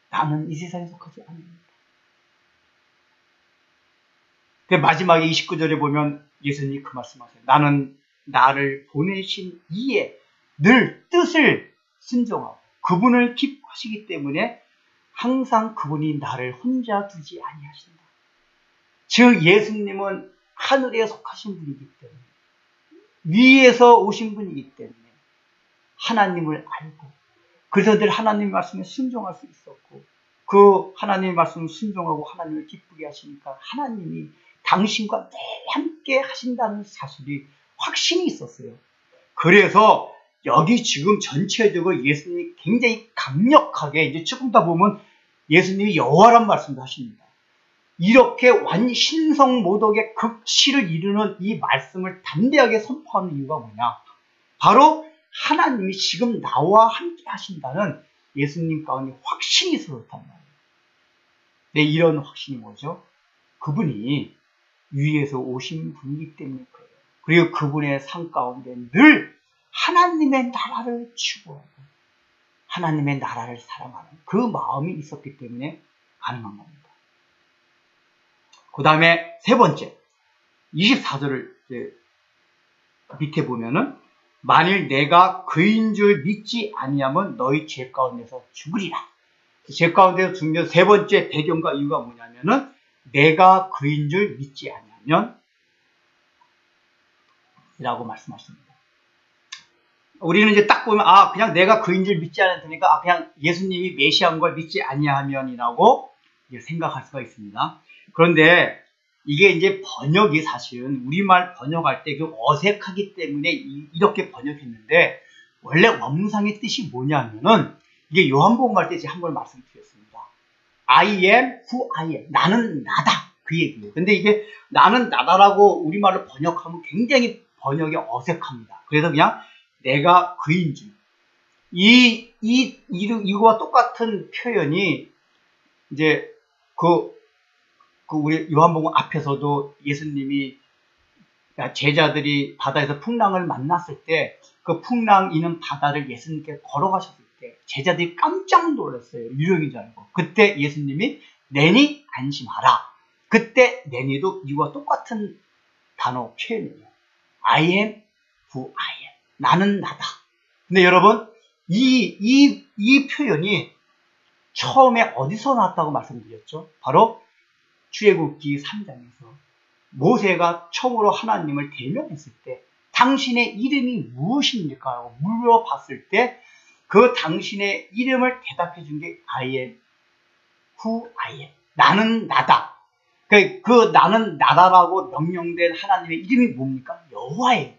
나는 이 세상에 속하지 않습니다. 마지막에 29절에 보면 예수님이 그 말씀하세요. 나는 나를 보내신 이의 늘 뜻을 순종하고 그분을 기뻐하시기 때문에 항상 그분이 나를 혼자 두지 아니하신다. 즉 예수님은 하늘에 속하신 분이기 때문에 위에서 오신 분이기 때문에 하나님을 알고 그래서 늘 하나님의 말씀에 순종할 수 있었고 그 하나님의 말씀을 순종하고 하나님을 기쁘게 하시니까 하나님이 당신과 늘 함께 하신다는 사실이 확신이 있었어요. 그래서 여기 지금 전체적으로 예수님이 굉장히 강력하게 이제 조금 더 보면 예수님이 여호와란 말씀도 하십니다. 이렇게 신성모독의 극치를 이루는 이 말씀을 담대하게 선포하는 이유가 뭐냐? 바로 하나님이 지금 나와 함께 하신다는 예수님 가운데 확신이 있어서 그렇단 말이에요. 네, 이런 확신이 뭐죠? 그분이 위에서 오신 분이기 때문에 그래요. 그리고 그분의 삶 가운데 늘 하나님의 나라를 추구하고 하나님의 나라를 사랑하는 그 마음이 있었기 때문에 가능한 겁니다. 그 다음에 세 번째 24절을 밑에 보면은 만일 내가 그인 줄 믿지 아니하면 너희 죄 가운데서 죽으리라. 죄 가운데서 죽는 세 번째 배경과 이유가 뭐냐면은 내가 그인 줄 믿지 아니하면 이라고 말씀하십니다. 우리는 이제 딱 보면 그냥 내가 그인 줄 믿지 않으니까 그냥 예수님이 메시아인 걸 믿지 아니하면이라고 생각할 수가 있습니다. 그런데 이게 이제 번역이 사실은 우리말 번역할 때 그 어색하기 때문에 이렇게 번역했는데 원래 원문상의 뜻이 뭐냐면은 이게 요한복음 갈 때 제가 한번 말씀드렸습니다. I am who I am. 나는 나다. 그 얘기예요. 근데 이게 나는 나다라고 우리말로 번역하면 굉장히 번역이 어색합니다. 그래서 그냥 내가 그인 줄. 이거와 똑같은 표현이 이제 그 우리 요한복음 앞에서도 예수님이 제자들이 바다에서 풍랑을 만났을 때 그 풍랑 이는 바다를 예수님께 걸어가셨을 때 제자들이 깜짝 놀랐어요. 유령인 줄 알고. 그때 예수님이 내니 안심하라. 그때 내니도 이와 똑같은 단어 표현이에요. I am who I am. 나는 나다. 근데 여러분 이 표현이 처음에 어디서 나왔다고 말씀드렸죠? 바로 출애굽기 3장에서 모세가 처음으로 하나님을 대면했을 때 당신의 이름이 무엇입니까? 라고 물어봤을 때 그 당신의 이름을 대답해 준 게 I am who I am. 나는 나다. 그 나는 나다라고 명령된 하나님의 이름이 뭡니까? 여호와예요.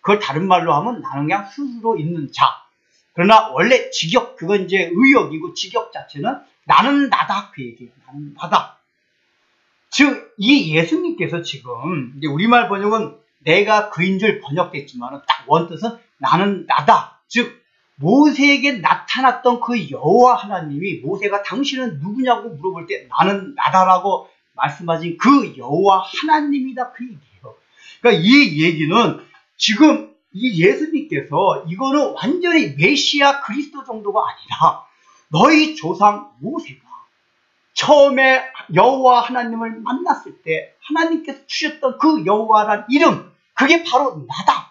그걸 다른 말로 하면 나는 그냥 스스로 있는 자. 그러나 원래 직역, 그건 이제 의역이고 직역 자체는 나는 나다. 그 얘기예요. 나는 나다. 즉, 이 예수님께서 지금, 이제 우리말 번역은 내가 그인 줄 번역됐지만, 딱 원뜻은 나는 나다. 즉, 모세에게 나타났던 그 여호와 하나님이 모세가 당신은 누구냐고 물어볼 때 나는 나다라고 말씀하신 그 여호와 하나님이다. 그 얘기예요. 그러니까 이 얘기는 지금 이 예수님께서 이거는 완전히 메시아 그리스도 정도가 아니라 너희 조상 모세가 처음에 여호와 하나님을 만났을 때 하나님께서 주셨던 그 여호와란 이름, 그게 바로 나다.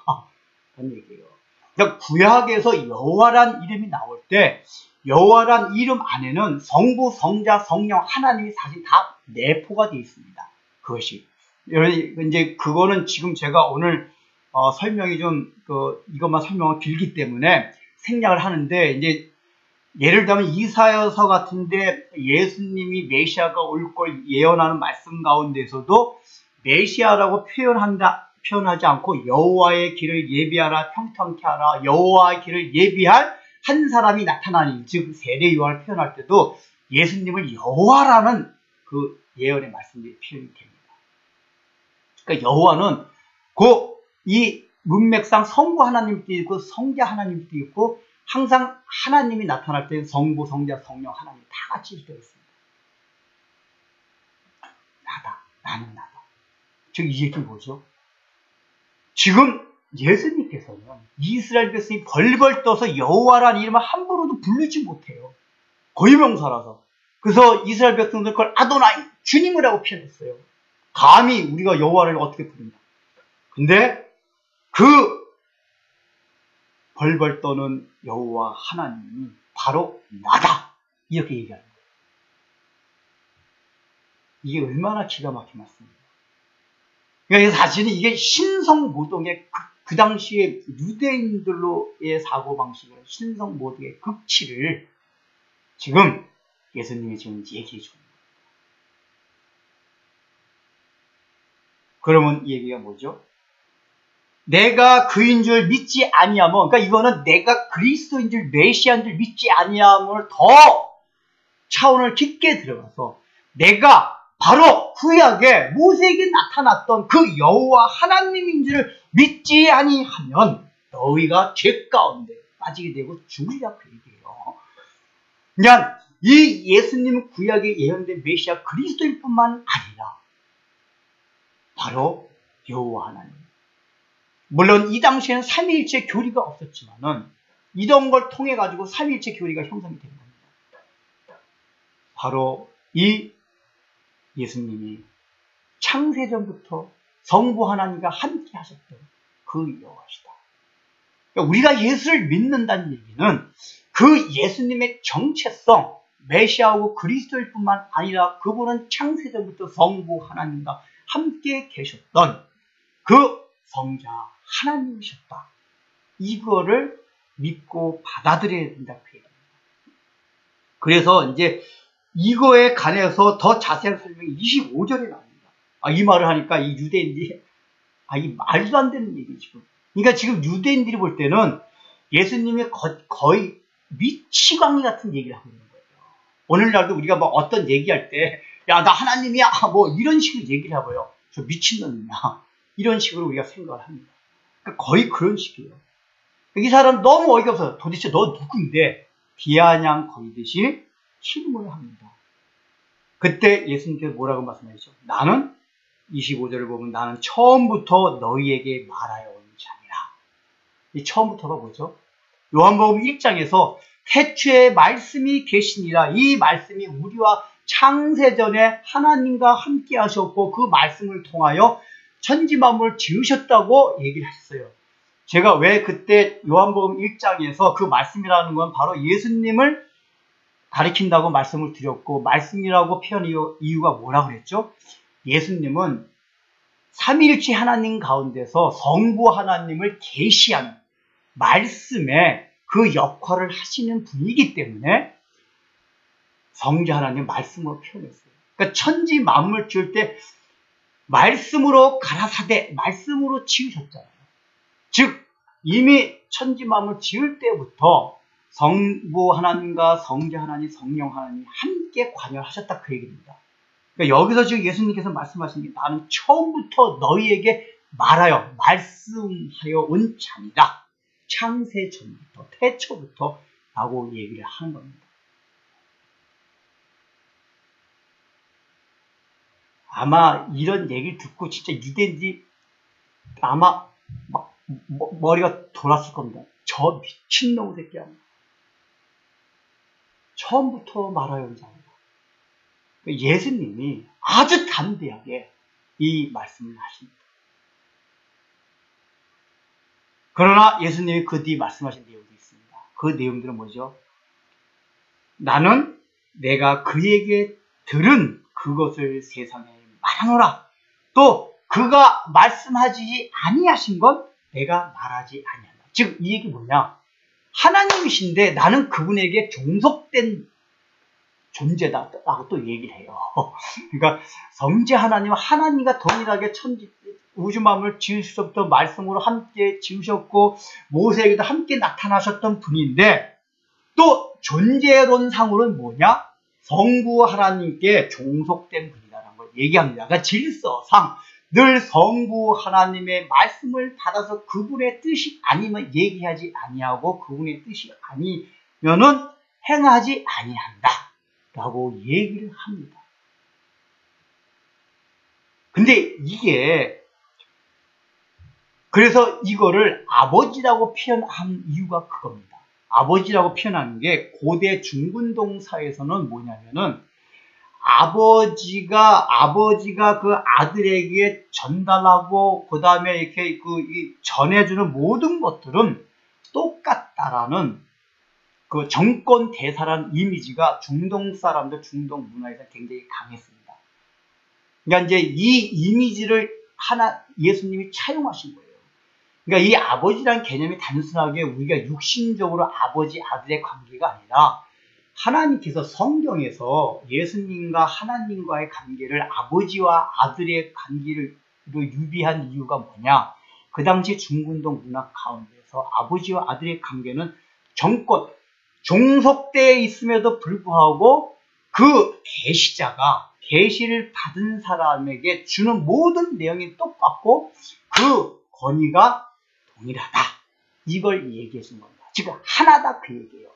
그런 얘기예요. 그러니까 구약에서 여호와란 이름이 나올 때 여호와란 이름 안에는 성부, 성자, 성령 하나님이 사실 다 내포가 되어 있습니다. 그것이 이제 그거는 지금 제가 오늘 설명이 좀 이것만 설명을 길기 때문에 생략을 하는데, 이제 예를 들면 이사야서 같은데 예수님이 메시아가 올 걸 예언하는 말씀 가운데서도 메시아라고 표현하지 않고 여호와의 길을 예비하라, 평탄케 하라, 여호와의 길을 예비할 한 사람이 나타나니, 즉 세례 요한을 표현할 때도 예수님을 여호와라는 그 예언의 말씀이 표현이 됩니다. 그러니까 여호와는 이 문맥상 성부 하나님도 있고 성자 하나님도 있고 항상 하나님이 나타날 때 성부, 성자, 성령 하나님 다 같이 되어 있습니다. 나다, 나는 나다. 즉 이 얘기는 뭐죠? 지금 예수님께서는 이스라엘 백성이 벌벌 떠서 여호와라는 이름을 함부로도 부르지 못해요. 고유명사라서. 그래서 이스라엘 백성들 그걸 아도나이, 주님이라고 표현했어요. 감히 우리가 여호와를 어떻게 부른다. 근데 그 벌벌 떠는 여호와 하나님이 바로 나다. 이렇게 얘기하는 거예요. 이게 얼마나 기가 막힌 말씀입니다. 그러니까 사실은 이게 신성모독의 그 당시에 유대인들로의 사고방식을 신성모독의 극치를 지금 예수님이 지금 얘기해 주는 거예요. 그러면 이 얘기가 뭐죠? 내가 그인 줄 믿지 아니하면, 그러니까 이거는 내가 그리스도인 줄 메시아인 줄 믿지 아니하면 더 차원을 깊게 들어가서 내가 바로 구약에 모세에게 나타났던 그 여호와 하나님인 줄 믿지 아니하면 너희가 죄 가운데 빠지게 되고 죽으리라, 그 얘기예요. 그러니까 이 예수님은 구약에 예언된 메시아 그리스도일 뿐만 아니라 바로 여호와 하나님. 물론 이 당시에는 삼위일체 교리가 없었지만은 이런 걸 통해 가지고 삼위일체 교리가 형성이 된 겁니다. 바로 이 예수님이 창세전부터 성부 하나님과 함께 하셨던 그 여호와시다. 그러니까 우리가 예수를 믿는다는 얘기는 그 예수님의 정체성, 메시아하고 그리스도일 뿐만 아니라 그분은 창세전부터 성부 하나님과 함께 계셨던 그 성자 하나님이셨다. 이거를 믿고 받아들여야 된다, 그 얘기입니다. 그래서 이제 이거에 관해서 더 자세한 설명이 25절에 나옵니다. 이 말을 하니까 이 유대인들이 이 말도 안 되는 얘기 지금. 그러니까 지금 유대인들이 볼 때는 예수님이 거의 미치광이 같은 얘기를 하고 있는 거예요. 오늘날도 우리가 뭐 어떤 얘기할 때 야, 나 하나님이야, 뭐 이런 식으로 얘기를 하고요. 저 미친놈이야, 이런 식으로 우리가 생각을 합니다. 그러니까 거의 그런 식이에요. 이 사람 너무 어이가 없어요. 도대체 너 누구인데 비아냥 거리듯이 질문을 합니다. 그때 예수님께서 뭐라고 말씀하셨죠? 나는 25절을 보면 나는 처음부터 너희에게 말하여 온 자니라. 이 처음부터가 뭐죠? 요한복음 1장에서 태초에 말씀이 계시니라. 이 말씀이 우리와 창세전에 하나님과 함께 하셨고 그 말씀을 통하여 천지만물을 지으셨다고 얘기를 했어요. 제가 왜 그때 요한복음 1장에서 그 말씀이라는 건 바로 예수님을 가리킨다고 말씀을 드렸고, 말씀이라고 표현한 이유가 뭐라고 그랬죠? 예수님은 삼위일체 하나님 가운데서 성부 하나님을 계시하는 말씀에 그 역할을 하시는 분이기 때문에 성자 하나님 말씀으로 표현했어요. 그러니까 천지 만물 지을 때 말씀으로 가라사대 말씀으로 지으셨잖아요. 즉 이미 천지 만물 지을 때부터 성부 하나님과 성자 하나님, 성령 하나님이 함께 관여하셨다 그 얘기입니다. 그러니까 여기서 지금 예수님께서 말씀하신 게 나는 처음부터 너희에게 말하여 말씀하여 온 자니라. 창세 전부터 태초부터 라고 얘기를 하는 겁니다. 아마 이런 얘기를 듣고 진짜 유대인들이 아마 막 머리가 돌았을 겁니다. 저 미친놈 새끼야. 처음부터 말하여 온 자니라. 예수님이 아주 담대하게 이 말씀을 하십니다. 그러나 예수님이 그 뒤에 말씀하신 내용도 있습니다. 그 내용들은 뭐죠? 나는 내가 그에게 들은 그것을 세상에 말하노라. 또 그가 말씀하지 아니하신 건 내가 말하지 아니한다. 즉 이 얘기 뭐냐? 하나님이신데 나는 그분에게 종속된 존재다라고 또 얘기를 해요. 그러니까 성자 하나님은 하나님과 동일하게 우주 만물을 지으시부터 말씀으로 함께 지으셨고 모세에게도 함께 나타나셨던 분인데 또 존재론상으로는 뭐냐? 성부 하나님께 종속된 분이다라는 걸 얘기합니다. 그러니까 질서상 늘 성부 하나님의 말씀을 받아서 그분의 뜻이 아니면 얘기하지 아니하고 그분의 뜻이 아니면은 행하지 아니한다 라고 얘기를 합니다. 근데 이게 그래서 이거를 아버지라고 표현한 이유가 그겁니다. 아버지라고 표현하는 게 고대 중근동 사회에서는 뭐냐면은 아버지가 그 아들에게 전달하고 그 다음에 이렇게 전해주는 모든 것들은 똑같다라는 그 정권 대사라는 이미지가 중동 사람들, 중동 문화에서 굉장히 강했습니다. 그러니까 이제 이 이미지를 예수님이 차용하신 거예요. 그러니까 이 아버지라는 개념이 단순하게 우리가 육신적으로 아버지, 아들의 관계가 아니라 하나님께서 성경에서 예수님과 하나님과의 관계를 아버지와 아들의 관계로 유비한 이유가 뭐냐? 그 당시 중근동 문화 가운데서 아버지와 아들의 관계는 정권, 종속되어 있음에도 불구하고 그 계시자가 계시를 받은 사람에게 주는 모든 내용이 똑같고 그 권위가 동일하다. 이걸 얘기해 준 겁니다. 즉 하나다 그 얘기예요.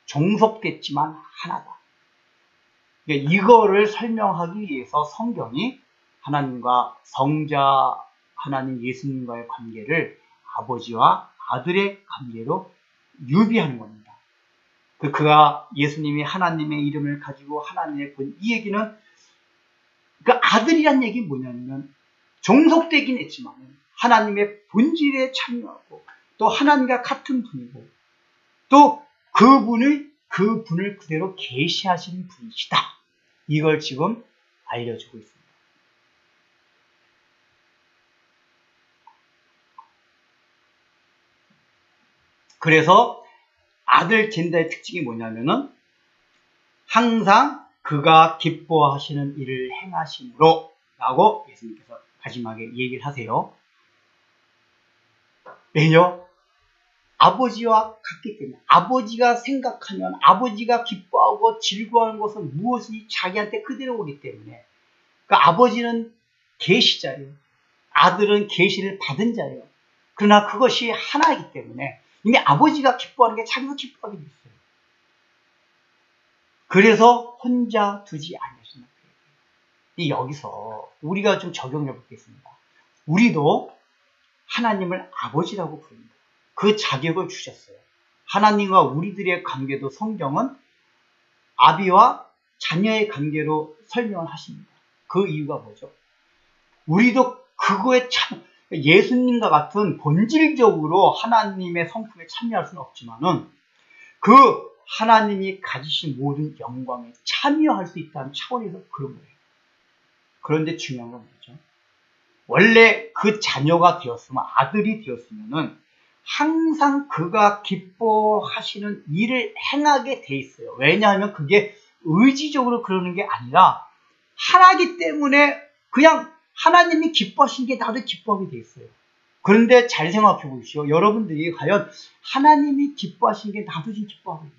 종속됐지만 하나다. 그러니까 이거를 설명하기 위해서 성경이 하나님과 성자 하나님 예수님과의 관계를 아버지와 아들의 관계로 유비하는 겁니다. 그가 예수님이 하나님의 이름을 가지고 하나님의 본 이 얘기는 그 아들이란 얘기 뭐냐면 종속되긴 했지만 하나님의 본질에 참여하고 또 하나님과 같은 분이고 또 그분을 그대로 계시하신 분이시다. 이걸 지금 알려주고 있습니다. 그래서 아들 젠더의 특징이 뭐냐면은 항상 그가 기뻐하시는 일을 행하심으로 라고 예수님께서 마지막에 얘기를 하세요. 왜요? 아버지와 같기 때문에 아버지가 생각하면 아버지가 기뻐하고 즐거워하는 것은 무엇이 자기한테 그대로 오기 때문에 그러니까 아버지는 계시자예요. 아들은 계시를 받은 자예요. 그러나 그것이 하나이기 때문에 이미 아버지가 기뻐하는 게 자기도 기뻐하게 됐어요. 그래서 혼자 두지 않으신다. 여기서 우리가 좀 적용해 보겠습니다. 우리도 하나님을 아버지라고 부릅니다. 그 자격을 주셨어요. 하나님과 우리들의 관계도 성경은 아비와 자녀의 관계로 설명을 하십니다. 그 이유가 뭐죠? 우리도 그거에 예수님과 같은 본질적으로 하나님의 성품에 참여할 수는 없지만은 그 하나님이 가지신 모든 영광에 참여할 수 있다는 차원에서 그런 거예요. 그런데 중요한 건 뭐죠? 원래 그 자녀가 되었으면, 아들이 되었으면은 항상 그가 기뻐하시는 일을 행하게 돼 있어요. 왜냐하면 그게 의지적으로 그러는 게 아니라 하나기 때문에 그냥 하나님이 기뻐하신 게 나도 기뻐하게 돼 있어요. 그런데 잘 생각해 보십시오. 여러분들이 과연 하나님이 기뻐하신 게 나도 좀 기뻐하고 있나?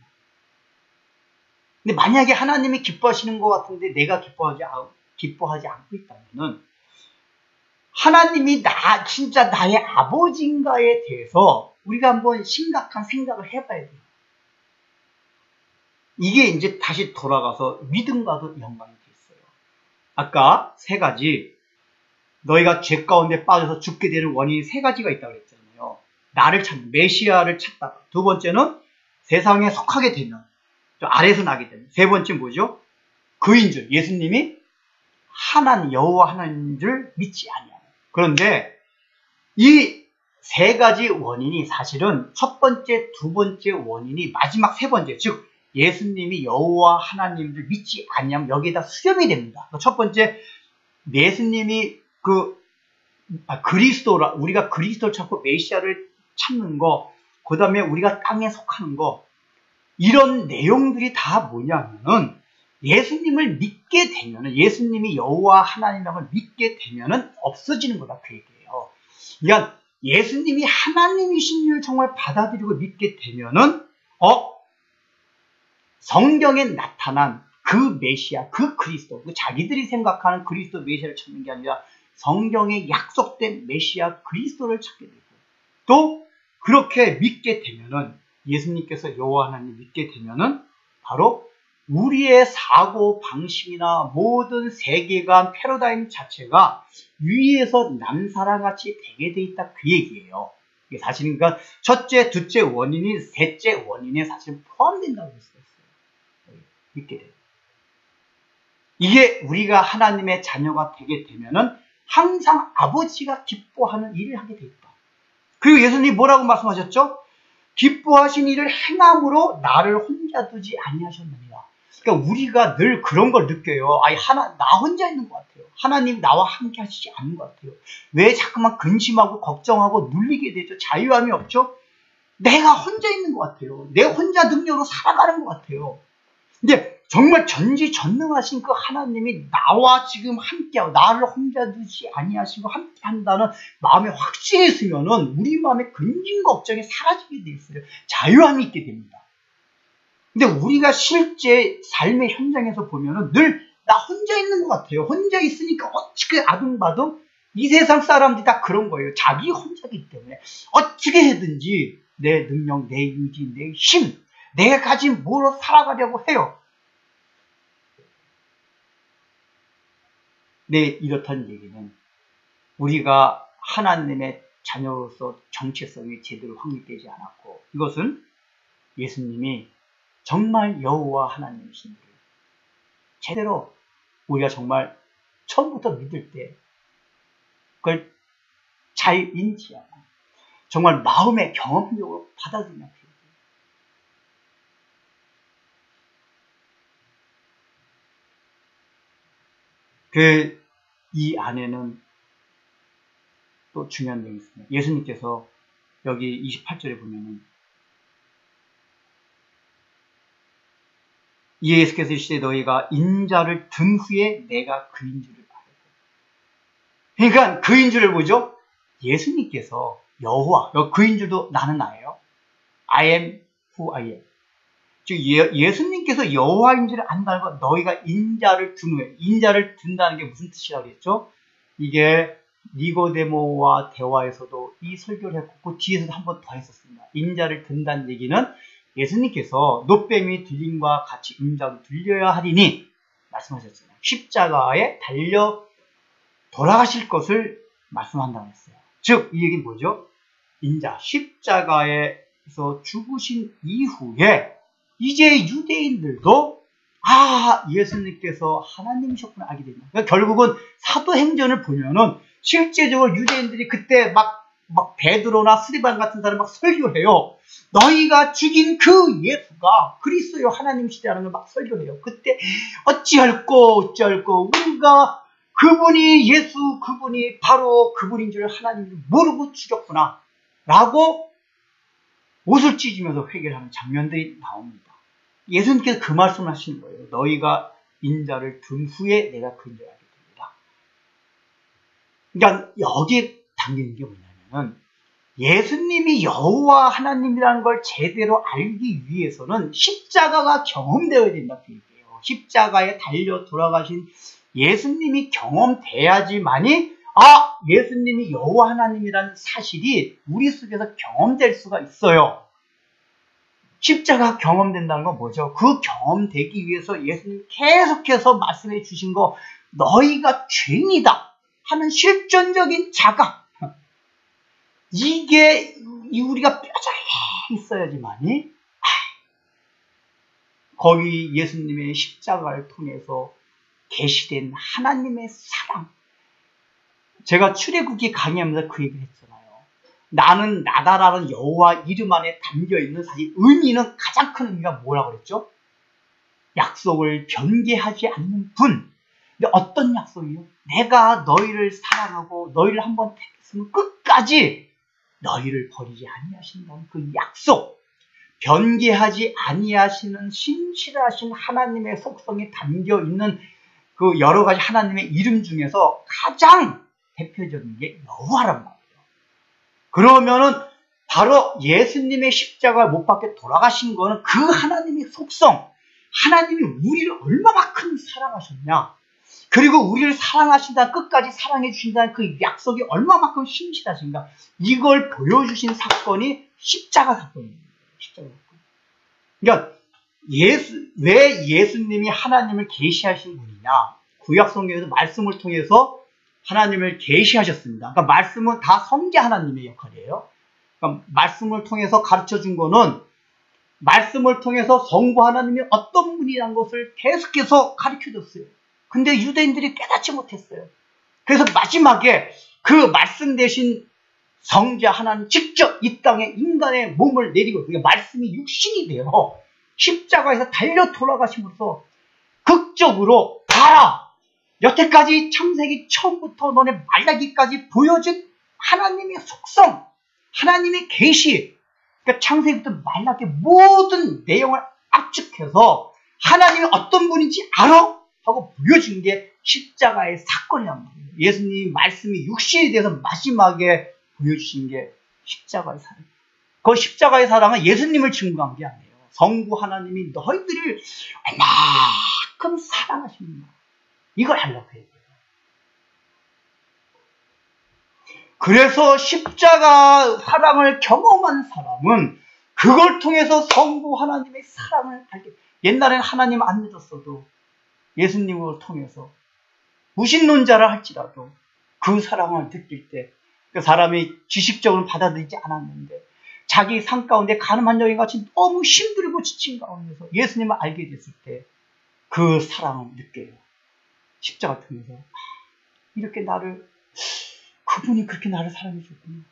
근데 만약에 하나님이 기뻐하시는 것 같은데 내가 기뻐하지 않고 있다면은 하나님이 진짜 나의 아버지인가에 대해서 우리가 한번 심각한 생각을 해봐야 돼요. 이게 이제 다시 돌아가서 믿음과도 연관이 돼 있어요. 아까 세 가지, 너희가 죄 가운데 빠져서 죽게 되는 원인이 세 가지가 있다고 그랬잖아요. 나를 찾는, 메시아를 찾다가. 두 번째는 세상에 속하게 되면, 좀 아래에서 나게 되면. 세 번째 뭐죠? 그인 줄, 예수님이 하나님, 여호와 하나님인 줄 믿지 아니하는. 그런데 이 세 가지 원인이 사실은 첫 번째, 두 번째 원인이 마지막 세 번째, 즉 예수님이 여호와 하나님을 믿지 아니하면 여기에다 수렴이 됩니다. 첫 번째, 예수님이 그리스도라, 우리가 그리스도를 찾고 메시아를 찾는 거, 그 다음에 우리가 땅에 속하는 거, 이런 내용들이 다 뭐냐면은 예수님을 믿게 되면은, 예수님이 여호와 하나님을 믿게 되면은 없어지는 거다, 그 얘기예요. 그러니까 예수님이 하나님이신 줄 정말 받아들이고 믿게 되면은 성경에 나타난 그 메시아, 그 그리스도, 자기들이 생각하는 그리스도 메시아를 찾는 게 아니라 성경에 약속된 메시아 그리스도를 찾게 되고, 또 그렇게 믿게 되면은, 예수님께서 여호와 하나님 믿게 되면은 바로 우리의 사고 방식이나 모든 세계관 패러다임 자체가 위에서 남사랑같이 되게 돼 있다, 그 얘기예요. 이게 사실은 그러니까 첫째, 둘째 원인이 셋째 원인에 사실 포함된다고 할 수가 있어요. 믿게 돼요. 이게 우리가 하나님의 자녀가 되게 되면은 항상 아버지가 기뻐하는 일을 하게 돼 있다. 그리고 예수님이 뭐라고 말씀하셨죠? 기뻐하신 일을 행함으로 나를 혼자 두지 아니하셨느니라. 그러니까 우리가 늘 그런 걸 느껴요. 나 혼자 있는 것 같아요. 하나님 나와 함께 하시지 않는 것 같아요. 왜 자꾸만 근심하고 걱정하고 눌리게 되죠? 자유함이 없죠? 내가 혼자 있는 것 같아요. 내 혼자 능력으로 살아가는 것 같아요. 근데 정말 전지전능하신 그 하나님이 나와 지금 함께하고 나를 혼자 두지 아니하시고 함께한다는 마음에 확신이 있으면은 우리 마음의 근심 걱정이 사라지게 돼 있어요. 자유함이 있게 됩니다. 근데 우리가 실제 삶의 현장에서 보면은 늘 나 혼자 있는 것 같아요. 혼자 있으니까 어떻게 아둥바둥, 이 세상 사람들이 다 그런 거예요. 자기 혼자기 때문에 어떻게 해든지 내 능력, 내 의지, 내 힘, 내가 가진 뭐로 살아가려고 해요. 네, 이렇다는 얘기는 우리가 하나님의 자녀로서 정체성이 제대로 확립되지 않았고, 이것은 예수님이 정말 여호와 하나님이신 줄 제대로 우리가 정말 처음부터 믿을 때 그걸 잘 인지하고 정말 마음의 경험적으로 받아들이는 이 안에는 또 중요한 내용이 있습니다. 예수님께서 여기 28절에 보면은 예수께서 이르시되 너희가 인자를 든 후에 내가 그인 줄을 알고. 그러니까 그인 줄을 뭐죠? 예수님께서 여호와, 그인 줄도 나는 나예요. I am who I am. 즉 예수님께서 여호와인 줄을 안다는 건 너희가 인자를 든 후에, 인자를 든다는 게 무슨 뜻이라고 그랬죠? 이게 니고데모와 대화에서도 이 설교를 했고 그 뒤에서도 한 번 더 했었습니다. 인자를 든다는 얘기는 예수님께서 노뱀이 들림과 같이 인자도 들려야 하리니 말씀하셨잖아요. 십자가에 달려 돌아가실 것을 말씀한다고 했어요. 즉, 이 얘기는 뭐죠? 인자, 십자가에서 죽으신 이후에 이제 유대인들도 예수님께서 하나님이셨구나 알게 됩니다. 그러니까 결국은 사도행전을 보면은 실제적으로 유대인들이 그때 막 베드로나 스데반 같은 사람 막 설교해요. 너희가 죽인 그 예수가 그리스도요 하나님이시라는 걸 막 설교해요. 그때 어찌할꼬 우리가 그분이 바로 그분인 줄 하나님을 모르고 죽였구나 라고 옷을 찢으면서 회개하는 장면들이 나옵니다. 예수님께서 그 말씀을 하시는 거예요. 너희가 인자를 든 후에 내가 그 인자를 알게 됩니다. 그러니까 여기에 담기는 게 뭐냐면은 예수님이 여호와 하나님이라는 걸 제대로 알기 위해서는 십자가가 경험되어야 된다 그 얘기예요. 십자가에 달려 돌아가신 예수님이 경험돼야지만이 예수님이 여호와 하나님이라는 사실이 우리 속에서 경험될 수가 있어요. 십자가 경험된다는 건 뭐죠? 그 경험되기 위해서 예수님이 계속해서 말씀해 주신 거 너희가 죄인이다 하는 실존적인 자각 이게 우리가 뼈저리 있어야지만이 거기 예수님의 십자가를 통해서 계시된 하나님의 사랑 제가 출애굽기 강의하면서 그 얘기를 했잖아요. 나는 나다라는 여호와 이름 안에 담겨있는 사실 의미는 가장 큰 의미가 뭐라고 그랬죠? 약속을 변개하지 않는 분. 근데 어떤 약속이요? 내가 너희를 사랑하고 너희를 한번 택했으면 끝까지 너희를 버리지 아니하신다는 그 약속. 변개하지 아니하시는 신실하신 하나님의 속성이 담겨있는 그 여러 가지 하나님의 이름 중에서 가장 대표적인 게 여호와란 말이에요. 그러면은 바로 예수님의 십자가 못 박혀 돌아가신 거는 그 하나님의 속성, 하나님이 우리를 얼마만큼 사랑하셨냐, 그리고 우리를 사랑하신다, 끝까지 사랑해 주신다는 그 약속이 얼마만큼 신실하신가, 이걸 보여주신 사건이 십자가 사건입니다. 십자가 사건. 그러니까 왜 예수님이 하나님을 계시하신 분이냐? 구약 성경에서 말씀을 통해서 하나님을 계시하셨습니다. 그러니까 말씀은 다 성자 하나님의 역할이에요. 그러니까 말씀을 통해서 가르쳐 준 거는 말씀을 통해서 성부 하나님이 어떤 분이라는 것을 계속해서 가르쳐 줬어요. 근데 유대인들이 깨닫지 못했어요. 그래서 마지막에 그 말씀 대신 성자 하나님 직접 이 땅에 인간의 몸을 내리고 그러니까 말씀이 육신이 돼요. 십자가에서 달려 돌아가심으로써 극적으로 봐라! 여태까지 창세기 처음부터 너네 말라기까지 보여준 하나님의 속성, 하나님의 계시, 그러니까 창세기부터 말라기 모든 내용을 압축해서 하나님이 어떤 분인지 알아? 하고 보여준 게 십자가의 사건이란 말이에요. 예수님이 말씀이 육신이 돼서 마지막에 보여주신 게 십자가의 사랑. 그 십자가의 사랑은 예수님을 증거한 게 아니에요. 성부 하나님이 너희들을 얼마큼 사랑하십니까? 이걸 하려고 해요. 그래서 십자가 사랑을 경험한 사람은 그걸 통해서 성부 하나님의 사랑을 알게. 옛날에는 하나님 안 믿었어도 예수님을 통해서 무신론자라 할지라도 그 사랑을 느낄 때 그 사람이 지식적으로 받아들이지 않았는데 자기 삶 가운데 가늠한 여인 같이 너무 힘들고 지친 가운데서 예수님을 알게 됐을 때 그 사랑을 느껴요. 십자가 통해서 이렇게 그분이 그렇게 나를 사랑해 줬구나.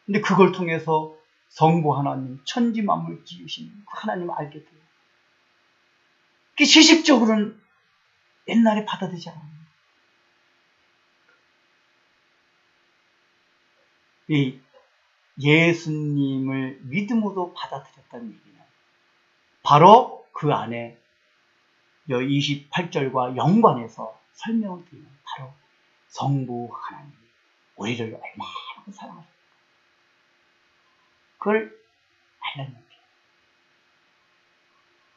근데 그걸 통해서 성부 하나님, 천지 만물 지으신 그 하나님을 알게 돼요. 그게 지식적으로는 옛날에 받아들이지 않았는데 이 예수님을 믿음으로 받아들였다는 얘기는 바로 그 안에 28절과 연관해서 설명을 드리는 바로 성부 하나님이 우리를 얼마나 사랑하셨을까. 그걸 알라는 얘기예요.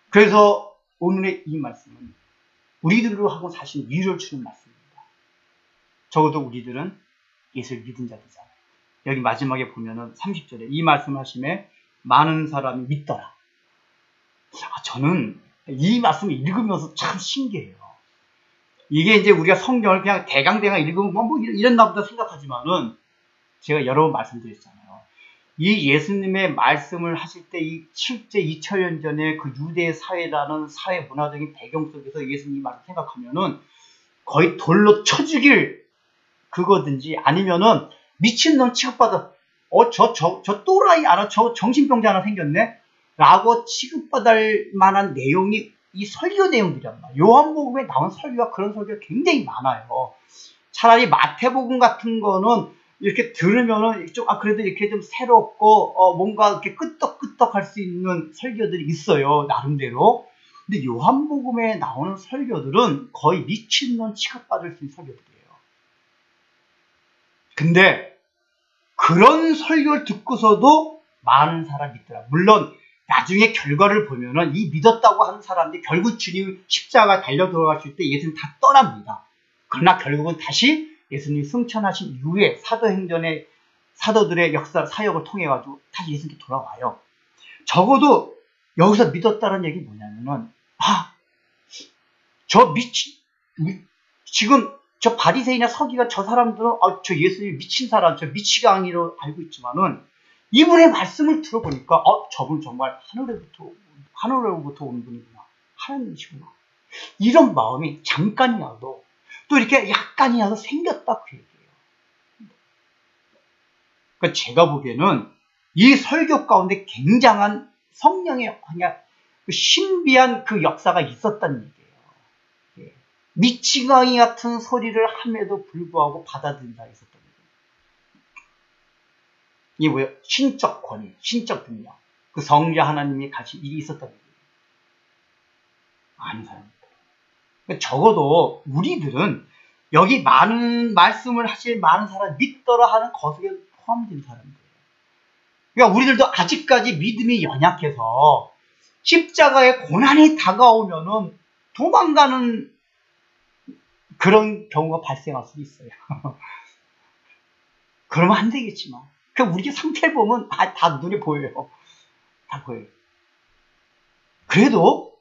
그래서 오늘의 이 말씀은 우리들로 하고 사실 위로를 주는 말씀입니다. 적어도 우리들은 예수를 믿은 자들이잖아요. 여기 마지막에 보면은 30절에 이 말씀 하심에 많은 사람이 믿더라. 저는 이 말씀을 읽으면서 참 신기해요. 이게 이제 우리가 성경을 그냥 대강대강 읽으면 뭐 이랬나 보다 생각하지만은 제가 여러 번 말씀드렸잖아요. 이 예수님의 말씀을 하실 때 이 실제 2000년 전에 그 유대 사회라는 사회 문화적인 배경 속에서 예수님 말을 생각하면은 거의 돌로 쳐 죽일 그거든지 아니면은 미친놈 취급받아 저 또라이 알아? 저 정신병자 하나 생겼네? 라고 취급받을 만한 내용이 이 설교 내용들이란 말이야. 요한복음에 나온 설교가 그런 설교가 굉장히 많아요. 차라리 마태복음 같은 거는 이렇게 들으면은 좀, 그래도 이렇게 좀 새롭고, 뭔가 이렇게 끄떡끄떡 할 수 있는 설교들이 있어요. 나름대로. 근데 요한복음에 나오는 설교들은 거의 미친놈 취급받을 수 있는 설교들이에요. 근데 그런 설교를 듣고서도 많은 사람이 있더라. 물론 나중에 결과를 보면은 이 믿었다고 하는 사람들이 결국 주님 십자가 달려 들어가실 때 예수님 다 떠납니다. 그러나 결국은 다시 예수님이 승천하신 이후에 사도행전의 사도들의 역사 사역을 통해 가지고 다시 예수님께 돌아와요. 적어도 여기서 믿었다는 얘기 뭐냐면은 지금 저 바리새인이나 서기가 저 사람들은 저 예수님 미친 사람, 저 미치광이로 알고 있지만은 이분의 말씀을 들어보니까 저분 정말 하늘로부터 온 분이구나. 하나님이시구나. 이런 마음이 잠깐이라도 또 이렇게 약간이라도 생겼다 그 얘기예요. 그러니까 제가 보기에는 이 설교 가운데 굉장한 성령의 그냥 신비한 그 역사가 있었다는 얘기예요. 미치광이 같은 소리를 함에도 불구하고 받아들인 자가 있었던 거예요. 이게 뭐예요? 신적 권위, 신적 능력. 그 성자 하나님이 같이 일이 있었던 거예요. 아는 사람입니다. 적어도 우리들은 여기 많은 말씀을 하실 많은 사람 믿더라 하는 거속에 포함된 사람들이에요. 그러니까 우리들도 아직까지 믿음이 연약해서 십자가의 고난이 다가오면은 도망가는 그런 경우가 발생할 수도 있어요. 그러면 안 되겠지만. 우리 상태를 보면 다 눈에 보여요. 다 보여요. 그래도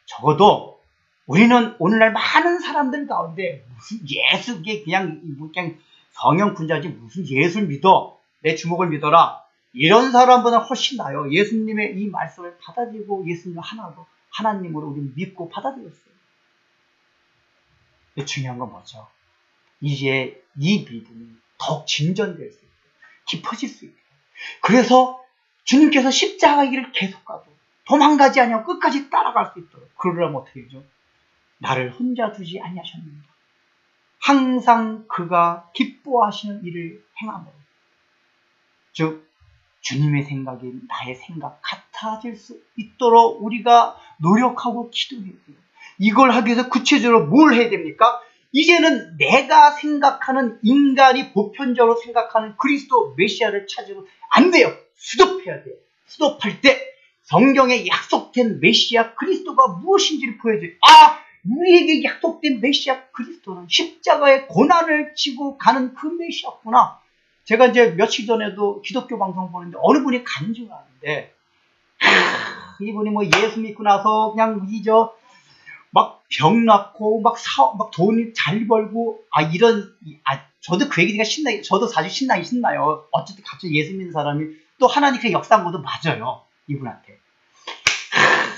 적어도 우리는 오늘날 많은 사람들 가운데 무슨 예수게 그냥 성형 군자지 무슨 예수를 믿어. 내 주먹을 믿어라. 이런 사람보다 훨씬 나아요. 예수님의 이 말씀을 받아들이고 예수님을 하나님으로 우리는 믿고 받아들였어요. 중요한 건 뭐죠? 이제 이 믿음이 더욱 진전될 수 있고 깊어질 수 있고 그래서 주님께서 십자가 길을 계속 가고 도망가지 아니하고 끝까지 따라갈 수 있도록 그러려면 어떻게 하죠? 나를 혼자 두지 아니하셨는가? 항상 그가 기뻐하시는 일을 행함으로 즉 주님의 생각이 나의 생각 같아질 수 있도록 우리가 노력하고 기도해야 돼요. 이걸 하기 위해서 구체적으로 뭘 해야 됩니까? 이제는 내가 생각하는 인간이 보편적으로 생각하는 그리스도 메시아를 찾으면 안 돼요. 수도해야 돼요. 수도할 때 성경에 약속된 메시아 그리스도가 무엇인지를 보여줘요. 우리에게 약속된 메시아 그리스도는 십자가의 고난을 지고 가는 그 메시아구나. 제가 이제 며칠 전에도 기독교 방송 보는데 어느 분이 간증하는데 이분이 뭐 예수 믿고 나서 그냥 막 병 낳고 막 돈 잘 벌고 저도 그 얘기가 신나요. 저도 사실 신나요. 어쨌든 갑자기 예수 믿는 사람이 또 하나님의 역사한 것도 맞아요. 이분한테.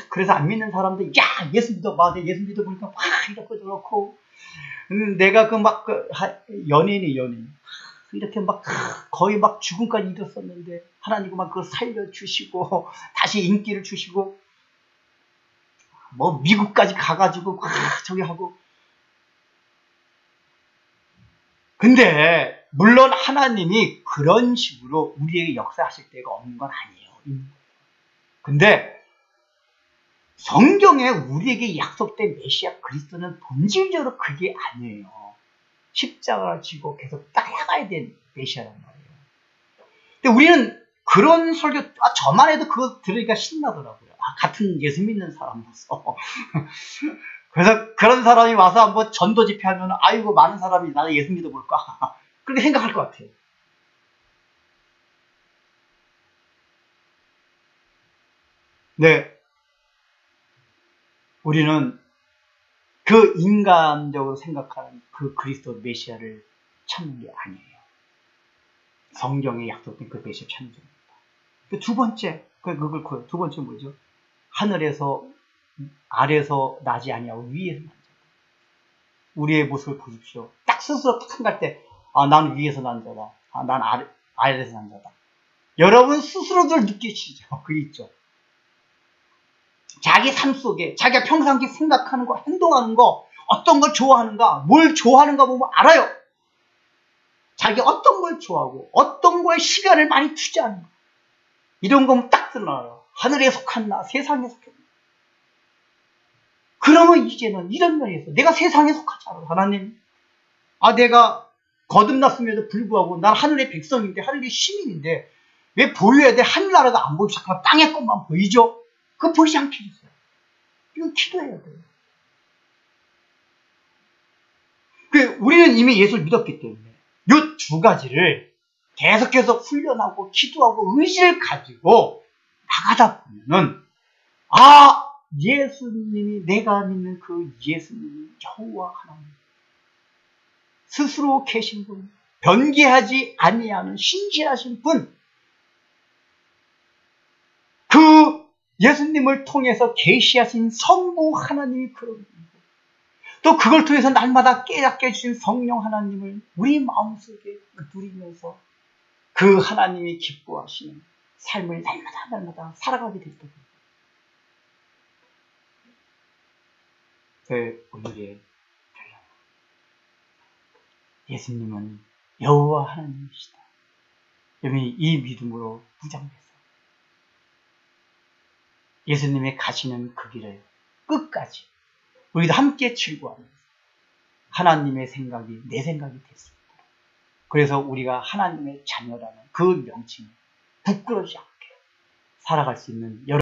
그래서 안 믿는 사람들 예수 믿어 맞아 예수 믿어 보니까 막 이렇게 그렇고 내가 연인 이렇게 막 거의 막 죽음까지 이뤘었는데 하나님이 막 그걸 살려주시고 다시 인기를 주시고 뭐 미국까지 가가지고 저기 하고 근데 물론 하나님이 그런 식으로 우리에게 역사하실 때가 없는 건 아니에요. 근데 성경에 우리에게 약속된 메시아 그리스도는 본질적으로 그게 아니에요. 십자가를 지고 계속 따라가야 된 메시아란 말이에요. 근데 우리는 그런 설교, 저만 해도 그거 들으니까 신나더라고요. 같은 예수 믿는 사람으로서. 그래서 그런 사람이 와서 한번 전도 집회하면, 아이고, 많은 사람이 나는 예수 믿어볼까. 그렇게 생각할 것 같아요. 네. 우리는 그 인간적으로 생각하는 그 그리스도 메시아를 찾는 게 아니에요. 성경에 약속된 그 메시아 찾는 겁니다. 그 두 번째, 두 번째 뭐죠? 하늘에서 아래에서 나지 아니하고 위에서 난 자다. 우리의 모습을 보십시오. 딱 스스로 딱 생각할 때, 난 위에서 난 자다. 난 아래에서 난 자다. 여러분 스스로들 느끼시죠? 그게 있죠. 자기 삶 속에 자기가 평상시 생각하는 거, 행동하는 거, 어떤 걸 좋아하는가, 뭘 좋아하는가 보면 알아요. 자기 어떤 걸 좋아하고 어떤 거에 시간을 많이 투자하는가. 이런 거면 딱 드러나요. 하늘에 속한 나, 세상에 속한 나. 그러면 이제는 이런 면에서 내가 세상에 속하지 않아. 하나님, 내가 거듭났음에도 불구하고 난 하늘의 백성인데, 하늘의 시민인데 왜 보여야 돼? 하늘나라가 안 보이기 시작하면 땅의 것만 보이죠? 그거 보이지 않게 해주세요. 이거 기도해야 돼요. 우리는 이미 예수를 믿었기 때문에 이 두 가지를 계속해서 훈련하고 기도하고 의지를 가지고 나가다 보면은 예수님이, 내가 믿는 그 예수님이 여호와 하나님, 스스로 계신 분, 변개하지 아니하는 신실하신 분, 그 예수님을 통해서 계시하신 성부 하나님이 그런 분이고, 또 그걸 통해서 날마다 깨닫게 해주신 성령 하나님을 우리 마음속에 누리면서 그 하나님이 기뻐하시는 삶을 날마다 살아가게 될 겁니다. 오늘의 결론, 예수님은 여호와 하나님이시다. 여러분, 이 믿음으로 무장돼서 예수님의 가시는 그 길을 끝까지 우리도 함께 즐거워하면서 하나님의 생각이 내 생각이 됐습니다. 그래서 우리가 하나님의 자녀라는 그 명칭에 부끄러지 않게 살아갈 수 있는